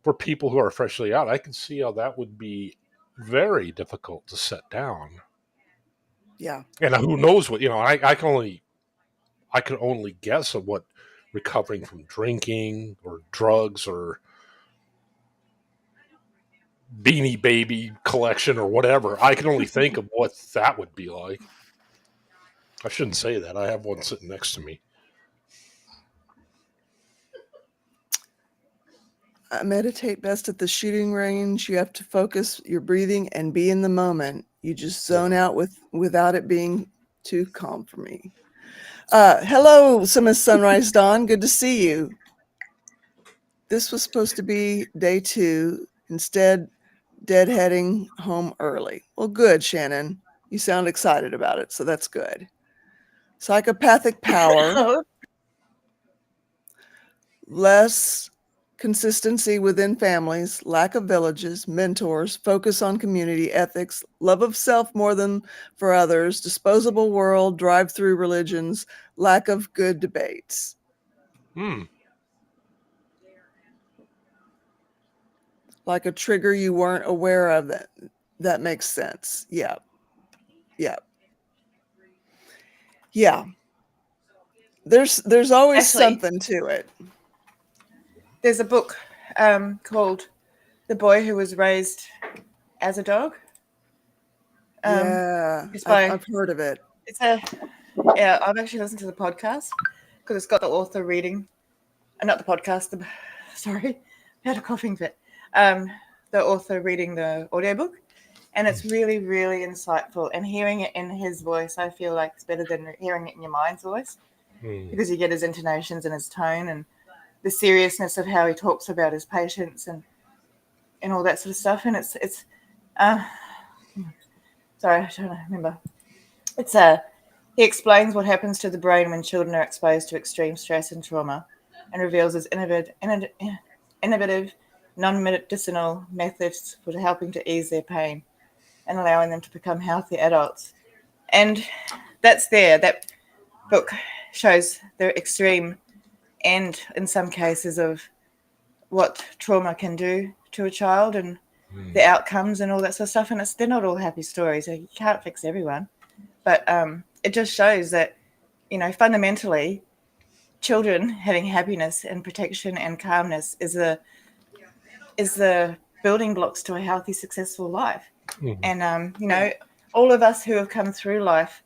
for people who are freshly out, I can see how that would be very difficult to set down. Yeah. And who knows what, I can only guess of what recovering from drinking or drugs or Beanie Baby collection or whatever. I can only think of what that would be like. I shouldn't say that. I have one sitting next to me. I meditate best at the shooting range. You have to focus your breathing and be in the moment. You just zone out without it being too calm for me. Hello, Miss Sunrise Dawn. Good to see you. This was supposed to be day 2. Instead, deadheading home early. Well, good, Shannon. You sound excited about it, so that's good. Psychopathic power. Less consistency within families, lack of villages, mentors, focus on community ethics, love of self more than for others, disposable world, drive-through religions, lack of good debates. Like a trigger you weren't aware of. That makes sense. Yeah. There's always Actually, something to it. There's a book called The Boy Who Was Raised as a Dog. I've heard of it. I've actually listened to the podcast because it's got the author reading, not the podcast. Sorry, I had a coughing fit. The author reading the audiobook, and it's really, really insightful. And hearing it in his voice, I feel like it's better than hearing it in your mind's voice, because you get his intonations and his tone and the seriousness of how he talks about his patients and all that sort of stuff. And it's sorry, I'm trying to remember. He explains what happens to the brain when children are exposed to extreme stress and trauma, and reveals his innovative non-medicinal methods for helping to ease their pain and allowing them to become healthy adults. And that's there. That book shows the extreme end, in some cases, of what trauma can do to a child and the outcomes and all that sort of stuff. And they're not all happy stories. You can't fix everyone. But it just shows that, fundamentally, children having happiness and protection and calmness is the building blocks to a healthy, successful life. And, all of us who have come through life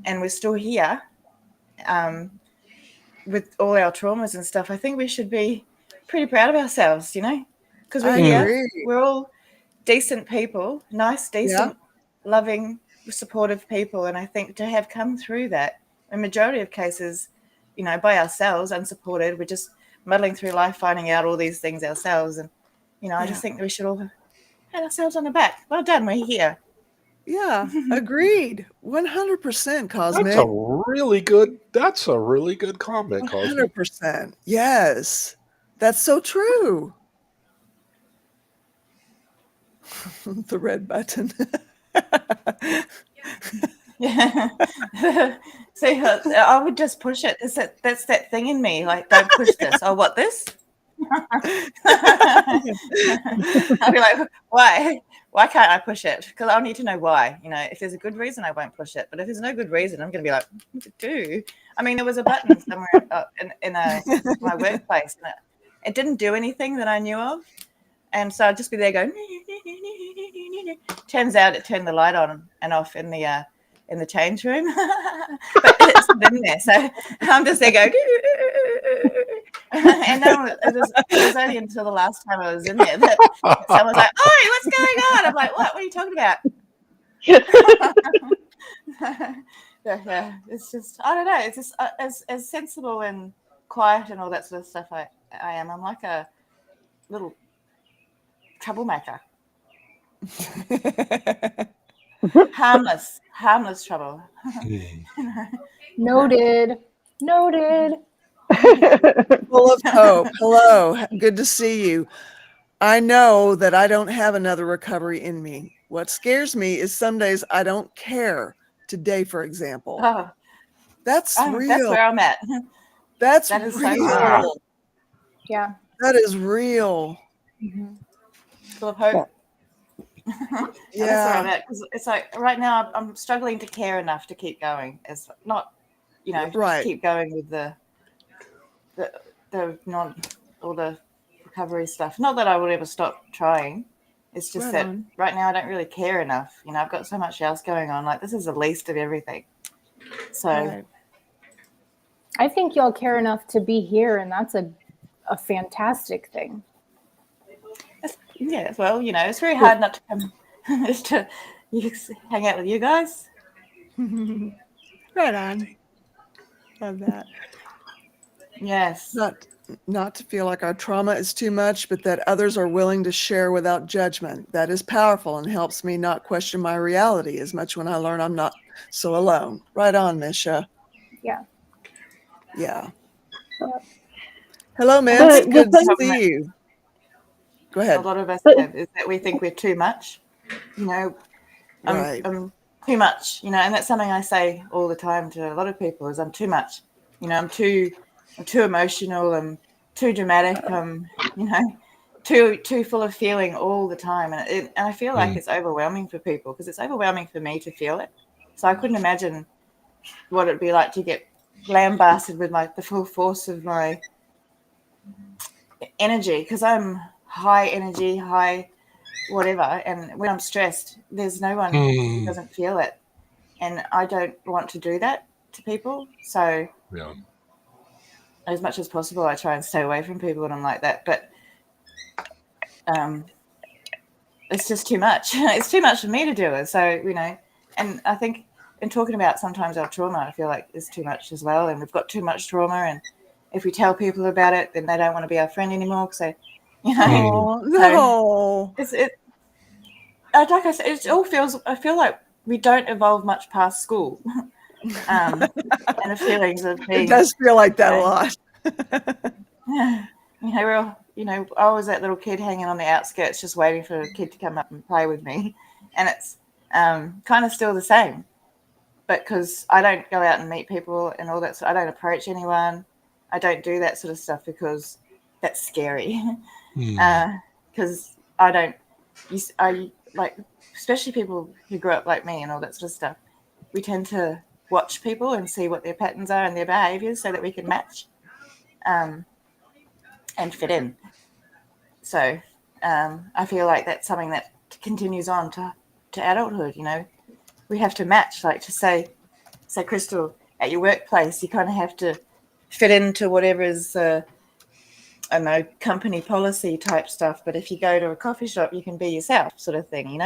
and we're still here with all our traumas and stuff, I think we should be pretty proud of ourselves, because we're here. We're all decent people, nice, decent, loving, supportive people. And I think to have come through that, in majority of cases, by ourselves, unsupported, we're just muddling through life, finding out all these things ourselves. And, I just think we should all pat ourselves on the back. Well done, we're here. Yeah, agreed. 100%, Cosmic. That's a really good comment, Cosmic. 100%. Yes. That's so true. The red button. Yeah. See, I would just push it. That's that thing in me. Like, don't push this. Oh, what, this? I'll be like, why? Why can't I push it? Because I'll need to know why. If there's a good reason, I won't push it. But if there's no good reason, I'm going to be like, what to do? I mean, there was a button somewhere in my workplace, and it didn't do anything that I knew of. And so I'd just be there going, turns out it turned the light on and off in the change room. But it's in there. So I'm just there going, and then it was only until the last time I was in there that someone was like, "Oh, what's going on?" I'm like, "What? What are you talking about?" Yeah, it's just, I don't know. It's just as sensible and quiet and all that sort of stuff I am. I'm like a little troublemaker. harmless trouble. Noted. Full of hope. Hello, good to see you. I know that I don't have another recovery in me. What scares me is some days I don't care. Today, for example. Oh, that's real. That's where I'm at. That is real. So cool. Yeah. That is real. Mm-hmm. Full of hope. Yeah. That's where I'm at. 'Cause it's like right now I'm struggling to care enough to keep going. It's not, right. Keep going with the non all the recovery stuff. Not that I would ever stop trying. It's just that right now I don't really care enough. I've got so much else going on. Like, this is the least of everything. So I think y'all care enough to be here, and that's a fantastic thing. Yeah, well, it's very hard not to come to hang out with you guys. Right on. Love that. Yes. Not to feel like our trauma is too much, but that others are willing to share without judgment. That is powerful and helps me not question my reality as much when I learn I'm not so alone. Right on, Misha. Yeah. Yeah. Hello, Mince. The Good to thing- see you. Go A ahead. lot of us have is that we think we're too much. Right. I'm too much, and that's something I say all the time to a lot of people is I'm too much. I'm too emotional, I'm too dramatic, I'm, too full of feeling all the time. And I feel like it's overwhelming for people because it's overwhelming for me to feel it. So I couldn't imagine what it'd be like to get lambasted with the full force of my energy because I'm high energy, high whatever, and when I'm stressed there's no one who doesn't feel it, and I don't want to do that to people. So as much as possible I try and stay away from people when I'm like that, but it's just too much. It's too much for me to deal with. So and I think in talking about sometimes our trauma, I feel like it's too much as well, and we've got too much trauma, and if we tell people about it then they don't want to be our friend anymore because they Oh, no. So like I said, I feel like we don't evolve much past school. And the feelings of being, It does feel like that a lot. we're all, I was that little kid hanging on the outskirts just waiting for a kid to come up and play with me, and it's kind of still the same, but because I don't go out and meet people and all that, so I don't approach anyone, I don't do that sort of stuff because that's scary. Because I like, especially people who grew up like me and all that sort of stuff, we tend to watch people and see what their patterns are and their behaviors so that we can match and fit in. So I feel like that's something that continues on to adulthood. We have to match, like to say Crystal, at your workplace you kind of have to fit into whatever is I don't know, company policy type stuff, but if you go to a coffee shop you can be yourself, sort of thing.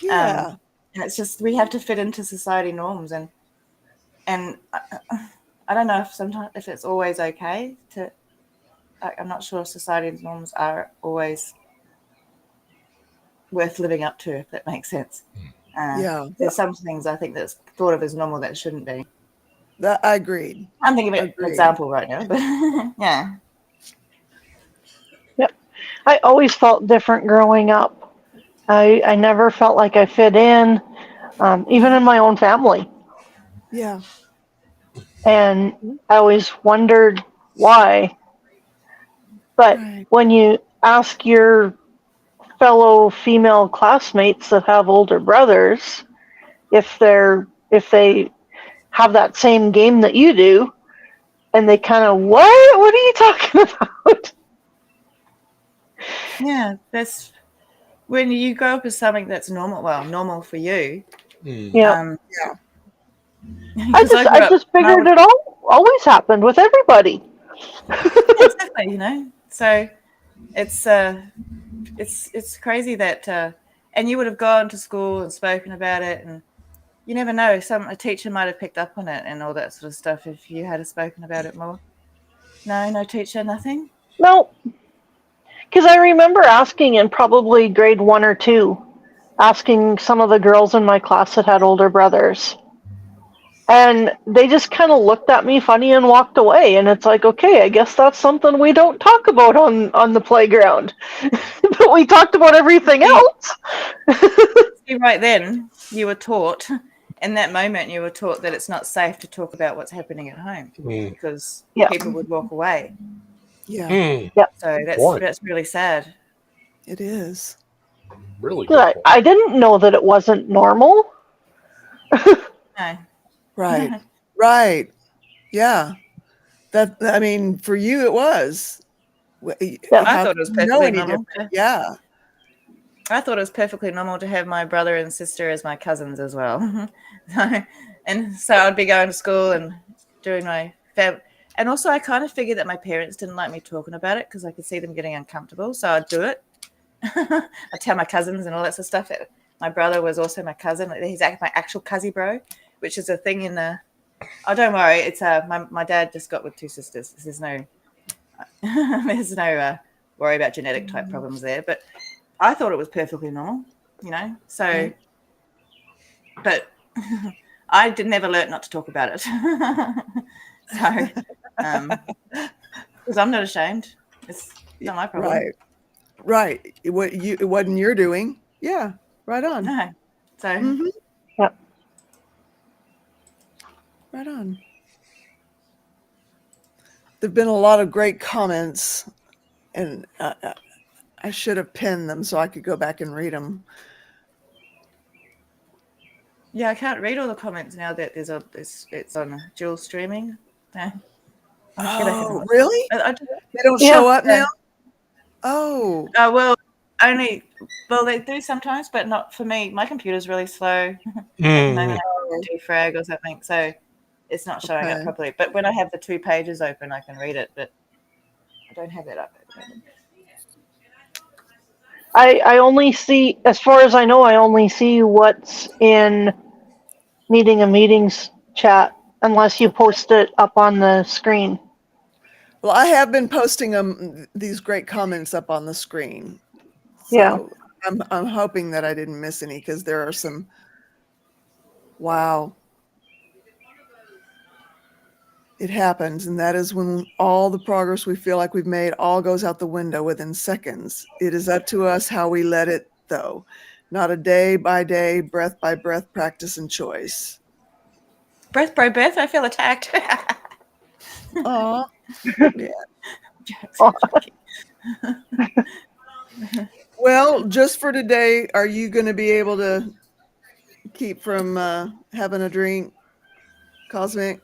Yeah. And it's just we have to fit into society norms, and I don't know if it's always okay to. I'm not sure society's norms are always worth living up to, if that makes sense. There's some things I think that's thought of as normal that shouldn't be. That I agreed. I'm thinking of an example right now, but yeah. Yep. I always felt different growing up. I never felt like I fit in, even in my own family. Yeah. And I always wondered why. But when you ask your fellow female classmates that have older brothers if they have that same game that you do, and they kind of, what are you talking about? Yeah, that's when you grow up as something that's normal for you. Yeah. I just figured it always happened with everybody. Exactly, so it's crazy that and you would have gone to school and spoken about it, and you never know, a teacher might have picked up on it and all that sort of stuff if you had spoken about it more. No teacher, nothing? No, because I remember asking in probably grade 1 or 2, asking some of the girls in my class that had older brothers. And they just kind of looked at me funny and walked away. And it's like, okay, I guess that's something we don't talk about on the playground. But we talked about everything else. See, right then, you were taught, in that moment, you were taught that it's not safe to talk about what's happening at home because people would walk away. Yeah. So that's really sad. It is. Really good point. I didn't know that it wasn't normal. No. Right. Right. Yeah. I mean, for you, it was. I thought it was perfectly normal. Yeah. I thought it was perfectly normal to have my brother and sister as my cousins as well. So I'd be going to school and doing my and also I kind of figured that my parents didn't like me talking about it because I could see them getting uncomfortable. So I'd do it I tell my cousins and all that sort of stuff. My brother was also my cousin. He's my actual cousin bro, which is a thing in the. Oh, don't worry. It's my dad just got with 2 sisters. There's no worry about genetic type problems there. But I thought it was perfectly normal, So, but I did never learn not to talk about it. So, because I'm not ashamed. It's not my problem. Right. It wasn't your doing. Yeah. Right on. No. So. Mm-hmm. Yep. Right on. There've been a lot of great comments, and I should have pinned them so I could go back and read them. Yeah, I can't read all the comments now that it's on dual streaming. Oh, really? They don't Yeah. show up now? Oh. Well, they do sometimes, but not for me. My computer's really slow. Mm. Defrag or something, so it's not showing up properly. But when I have the 2 pages open, I can read it, but I don't have that up at the moment. I only see, as far as I know, I only see what's in Needing a Meetings chat, unless you post it up on the screen. Well, I have been posting these great comments up on the screen. So Yeah. I'm hoping that I didn't miss any, because there are some. Wow. It happens, and that is when all the progress we feel like we've made all goes out the window within seconds. It is up to us how we let it, though. Not a day by day, breath by breath practice and choice. Breath by breath, I feel attacked. Aw. Yeah. Well, just for today, are you going to be able to keep from having a drink, Cosmic?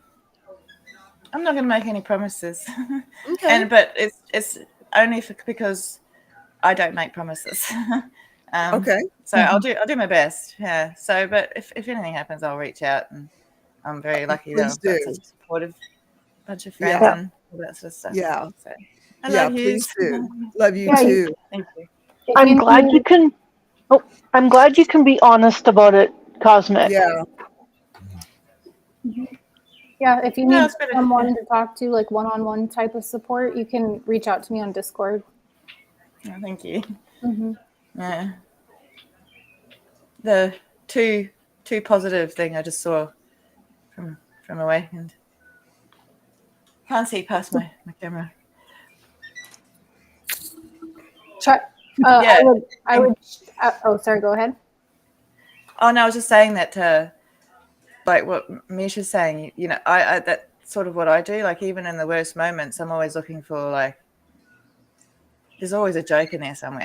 I'm not going to make any promises. Okay. But it's only because I don't make promises. Okay. So I'll do my best. Yeah. So, but if anything happens, I'll reach out, and I'm very lucky that I've got such a supportive bunch of friends and all that sort of stuff. Yeah. So I love you. Please do. Love you Yeah, too. Thank you. I'm glad you can. Oh, I'm glad you can be honest about it, Cosmic. Yeah. Yeah, if you need it's better. someone to talk to, like one-on-one type of support, you can reach out to me on Discord. Oh, thank you. Mm-hmm. Yeah. The too positive thing I just saw from away, and can't see past my camera. Try. Yeah. I would. Oh, sorry. Go ahead. Oh no, I was just saying that. Like what Misha's saying, I that's sort of what I do. Like even in the worst moments, I'm always looking for there's always a joke in there somewhere.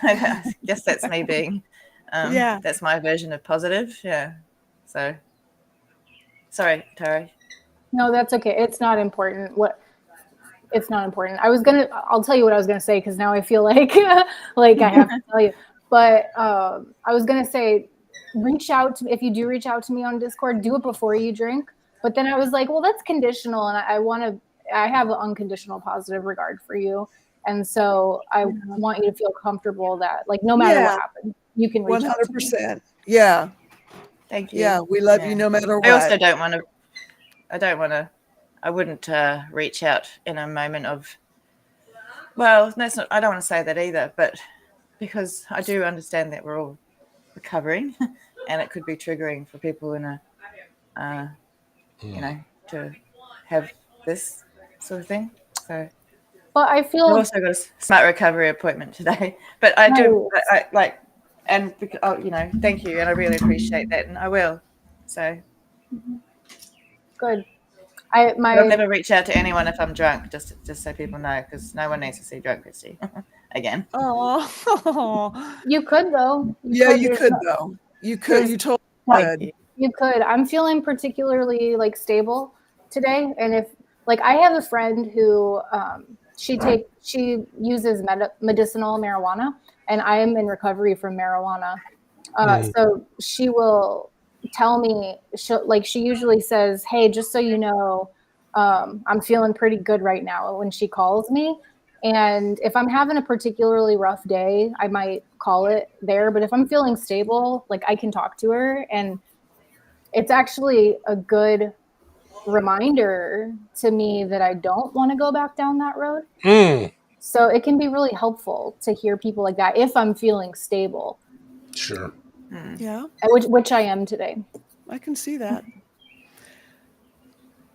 I guess that's me being, that's my version of positive. Yeah. So, sorry, Tara. No, that's okay. It's not important. It's not important. I'll tell you what I was gonna say, because now I feel like like I have to tell you. But I was gonna say, reach out to me. If you do reach out to me on Discord, do it before you drink. But then I was like, well, that's conditional, and I have an unconditional positive regard for you, and so I want you to feel comfortable that, like, no matter what happens, you can reach out to me. 100%. Yeah. Thank you. Yeah, we love you no matter what. I also don't want to. I wouldn't reach out in a moment of. Well, that's not. I don't want to say that either, but because I do understand that we're all recovering, and it could be triggering for people in a, to have this sort of thing. So, but I feel I've also got a smart recovery appointment today. But I do, I like, and thank you, and I really appreciate that, and I will. So good. I'll never reach out to anyone if I'm drunk, just so people know, because no one needs to see drunk Christy again. Oh, you could though. You could though. You could. You totally could. You could. I'm feeling particularly stable today, and if I have a friend who she uses medicinal marijuana, and I am in recovery from marijuana. So she will tell me, she usually says, hey, just so you know, I'm feeling pretty good right now when she calls me. And if I'm having a particularly rough day, I might call it there. But if I'm feeling stable, like I can talk to her. And it's actually a good reminder to me that I don't want to go back down that road. So it can be really helpful to hear people like that if I'm feeling stable. Sure. Yeah. Which I am today. I can see that.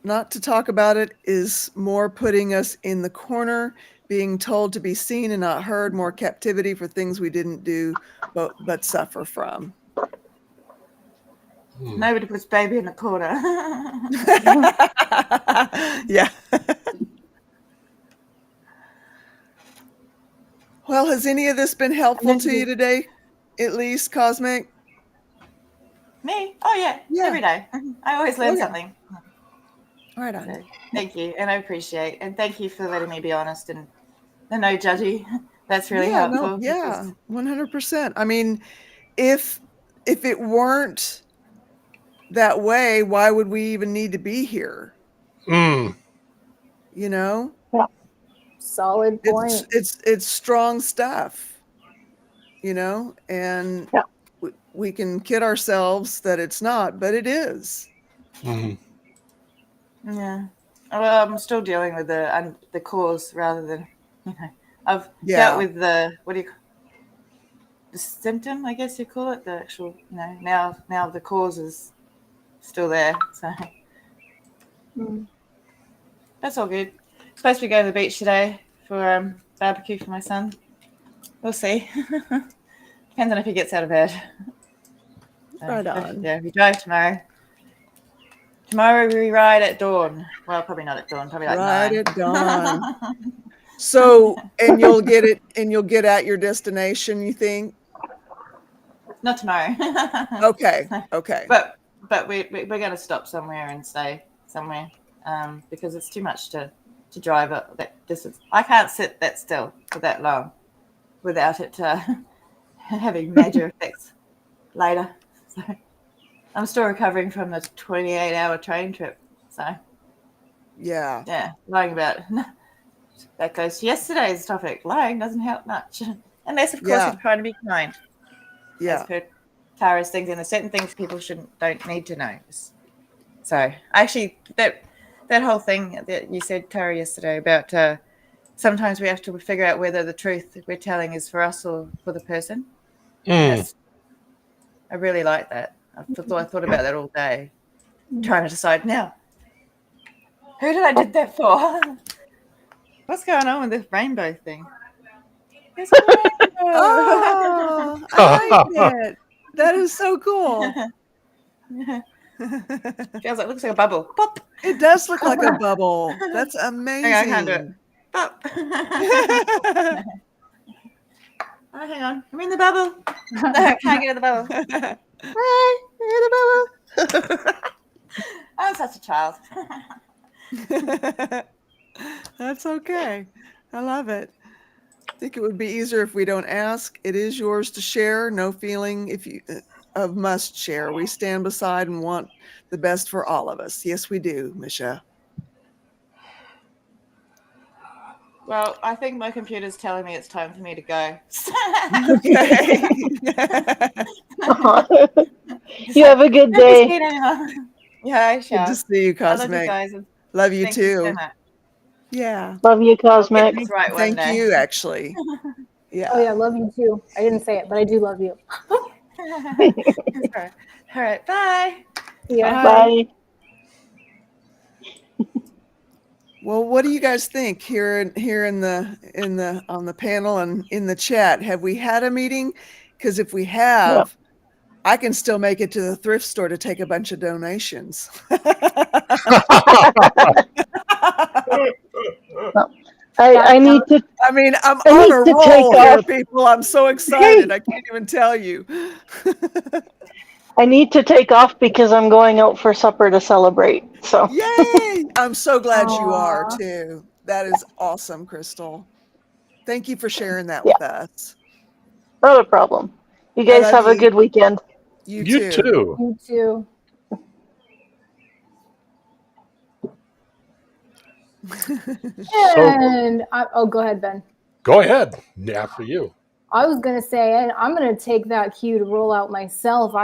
Not to talk about it is more putting us in the corner, being told to be seen and not heard, more captivity for things we didn't do, but suffer from. Nobody puts baby in the corner. Yeah. Well, has any of this been helpful to you today? At least, Cosmic? Me? Oh, yeah. Every day. I always learn something. Right on. So, thank you. And I appreciate. And thank you for letting me be honest and no judgy. That's really helpful. Yeah, 100%. I mean, if it weren't that way, why would we even need to be here? You know? Yeah. Solid point. It's strong stuff, you know, and we can kid ourselves that it's not, but it is. Yeah. Well, I'm still dealing with the cause rather than, I've dealt with the, the symptom, I guess you call it, the actual, now the cause is still there. So that's all good. Supposed to be going to the beach today for barbecue for my son. We'll see. Depends on if he gets out of bed. So, Right on. Yeah, we drive tomorrow. Tomorrow we ride at dawn. Well, probably not at dawn. Probably like 9. Ride at dawn. So, and you'll get at your destination, you think? Not tomorrow. Okay. But we're going to stop somewhere and stay somewhere because it's too much to drive that distance. I can't sit that still for that long without it having major effects later. So I'm still recovering from the 28-hour train trip. So yeah, lying about that goes to yesterday's topic. Lying doesn't help much, unless of course you're trying to be kind. As per Tara's things, and there's certain things people don't need to know. So actually, that whole thing that you said, Tara, yesterday about sometimes we have to figure out whether the truth we're telling is for us or for the person. I really like that. I thought about that all day, trying to decide now. Who did I did that for? What's going on with this rainbow thing? Oh, I like it. That is so cool. Feels like, looks like a bubble. Pop. It does look like a bubble. That's amazing. I can't do it. Pop. Oh, hang on. I'm in the bubble. No, I can't get in the bubble. Hi, I'm in the bubble. I'm such a child. That's okay. I love it. I think it would be easier if we don't ask. It is yours to share. No feeling of must share. We stand beside and want the best for all of us. Yes, we do, Misha. Well, I think my computer's telling me it's time for me to go. Okay. You have a good day. Yeah, I shall. Good to see you, Cosmic. I love you guys. Love you Thank too. you so much. Yeah. Love you, Cosmic. Right Thank you, actually. Yeah. Oh yeah, love you too. I didn't say it, but I do love you. All right. Bye. Yeah. Bye. Well, what do you guys think here on the panel and in the chat? Have we had a meeting? Because if we have, I can still make it to the thrift store to take a bunch of donations. I need to. I mean, I'm I on need a to roll take here, off. people. I'm so excited. I can't even tell you. I need to take off because I'm going out for supper to celebrate. So Yay! I'm so glad you are too. That is awesome, Crystal. Thank you for sharing that with us. not a problem. You guys have a good weekend. You too. You too. And go ahead, Ben. Go ahead. After you. I was going to say, and I'm going to take that cue to roll out myself.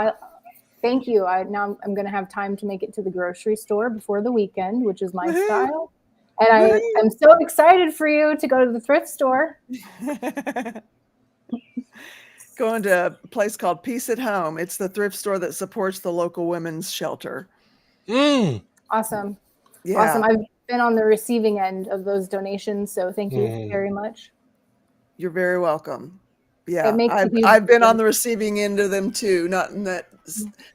Thank you. Now I'm going to have time to make it to the grocery store before the weekend, which is my style. And I am so excited for you to go to the thrift store. Going to a place called Peace at Home. It's the thrift store that supports the local women's shelter. Awesome. Yeah. Awesome. I've been on the receiving end of those donations, so thank you very much. You're very welcome. Yeah, I've been on the receiving end of them too, not in that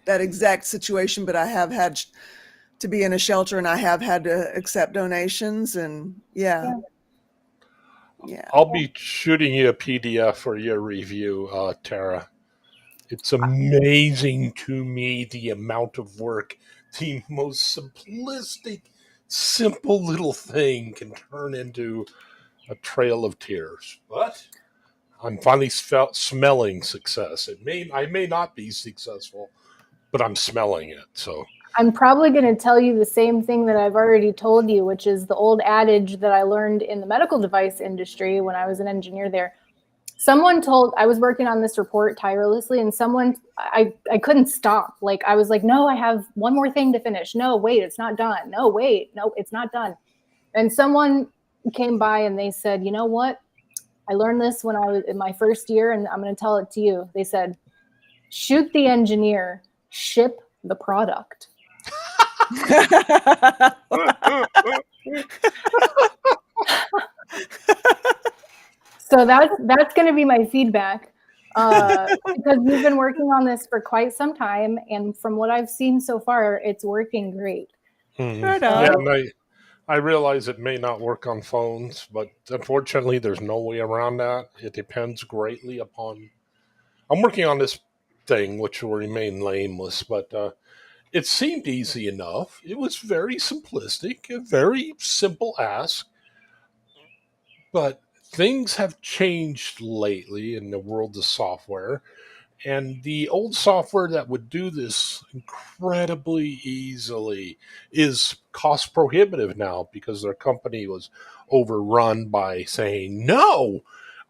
exact situation, but I have had to be in a shelter and I have had to accept donations, and yeah. I'll be shooting you a PDF for your review, Tara. It's amazing to me the amount of work the most simplistic, simple little thing can turn into a trail of tears. But I'm finally smelling success. I may not be successful, but I'm smelling it. So I'm probably going to tell you the same thing that I've already told you, which is the old adage that I learned in the medical device industry when I was an engineer there. I was working on this report tirelessly, and I couldn't stop. Like, I was like, no, I have one more thing to finish. No, wait, it's not done. No, wait, no, it's not done. And someone came by and they said, you know what? I learned this when I was in my first year, and I'm going to tell it to you. They said, shoot the engineer, ship the product. So that's going to be my feedback, because we've been working on this for quite some time, and from what I've seen so far, it's working great. Right yeah, on. and I realize it may not work on phones, but unfortunately, there's no way around that. It depends greatly upon. I'm working on this thing, which will remain nameless, but it seemed easy enough. It was very simplistic, a very simple ask, but things have changed lately in the world of software. And the old software that would do this incredibly easily is cost prohibitive now because their company was overrun by saying, no,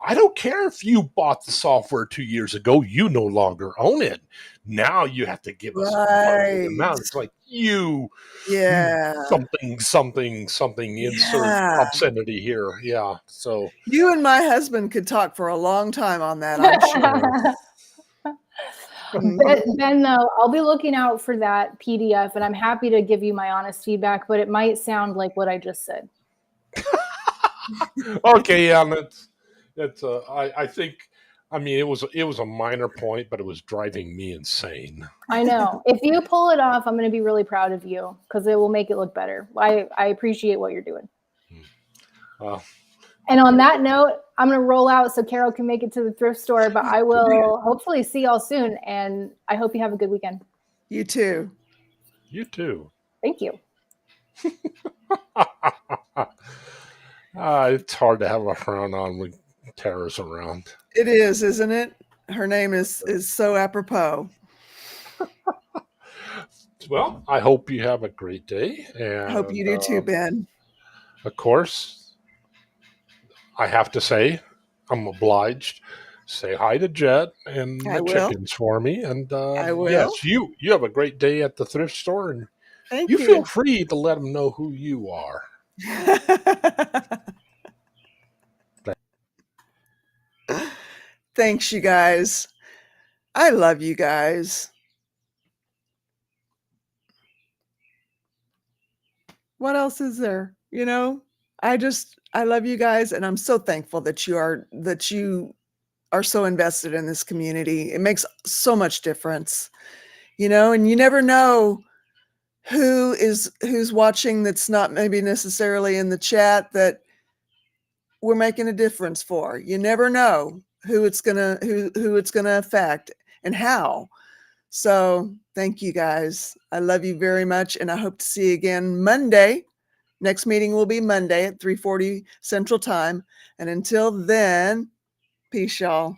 I don't care if you bought the software 2 years ago, you no longer own it. Now you have to give us a monthly amount. It's like something, insert obscenity here. Yeah. So you and my husband could talk for a long time on that, I'm sure. Ben, though, I'll be looking out for that PDF, and I'm happy to give you my honest feedback, but it might sound like what I just said. Okay, yeah, that's I think, I mean, it was a minor point, but it was driving me insane. I know. If you pull it off, I'm going to be really proud of you because it will make it look better. I appreciate what you're doing. And on that note, I'm going to roll out so Carol can make it to the thrift store, but I will hopefully see y'all soon, and I hope you have a good weekend. You too. You too. Thank you. It's hard to have a frown on when Tara's around. It is, isn't it? Her name is so apropos. Well, I hope you have a great day. And I hope you do too, Ben. Of course, I have to say, I'm obliged. Say hi to Jet and the chickens for me. And I will. Yes, you have a great day at the thrift store, and Thank you feel free to let them know who you are. Thanks, you guys. I love you guys. What else is there? You know, I love you guys, and I'm so thankful that you are so invested in this community. It makes so much difference, you know, and you never know who's watching that's not maybe necessarily in the chat that we're making a difference for. You never know who it's gonna affect and how. So thank you guys. I love you very much, and I hope to see you again Monday. Next meeting will be Monday at 3:40 Central Time. And until then, peace, y'all.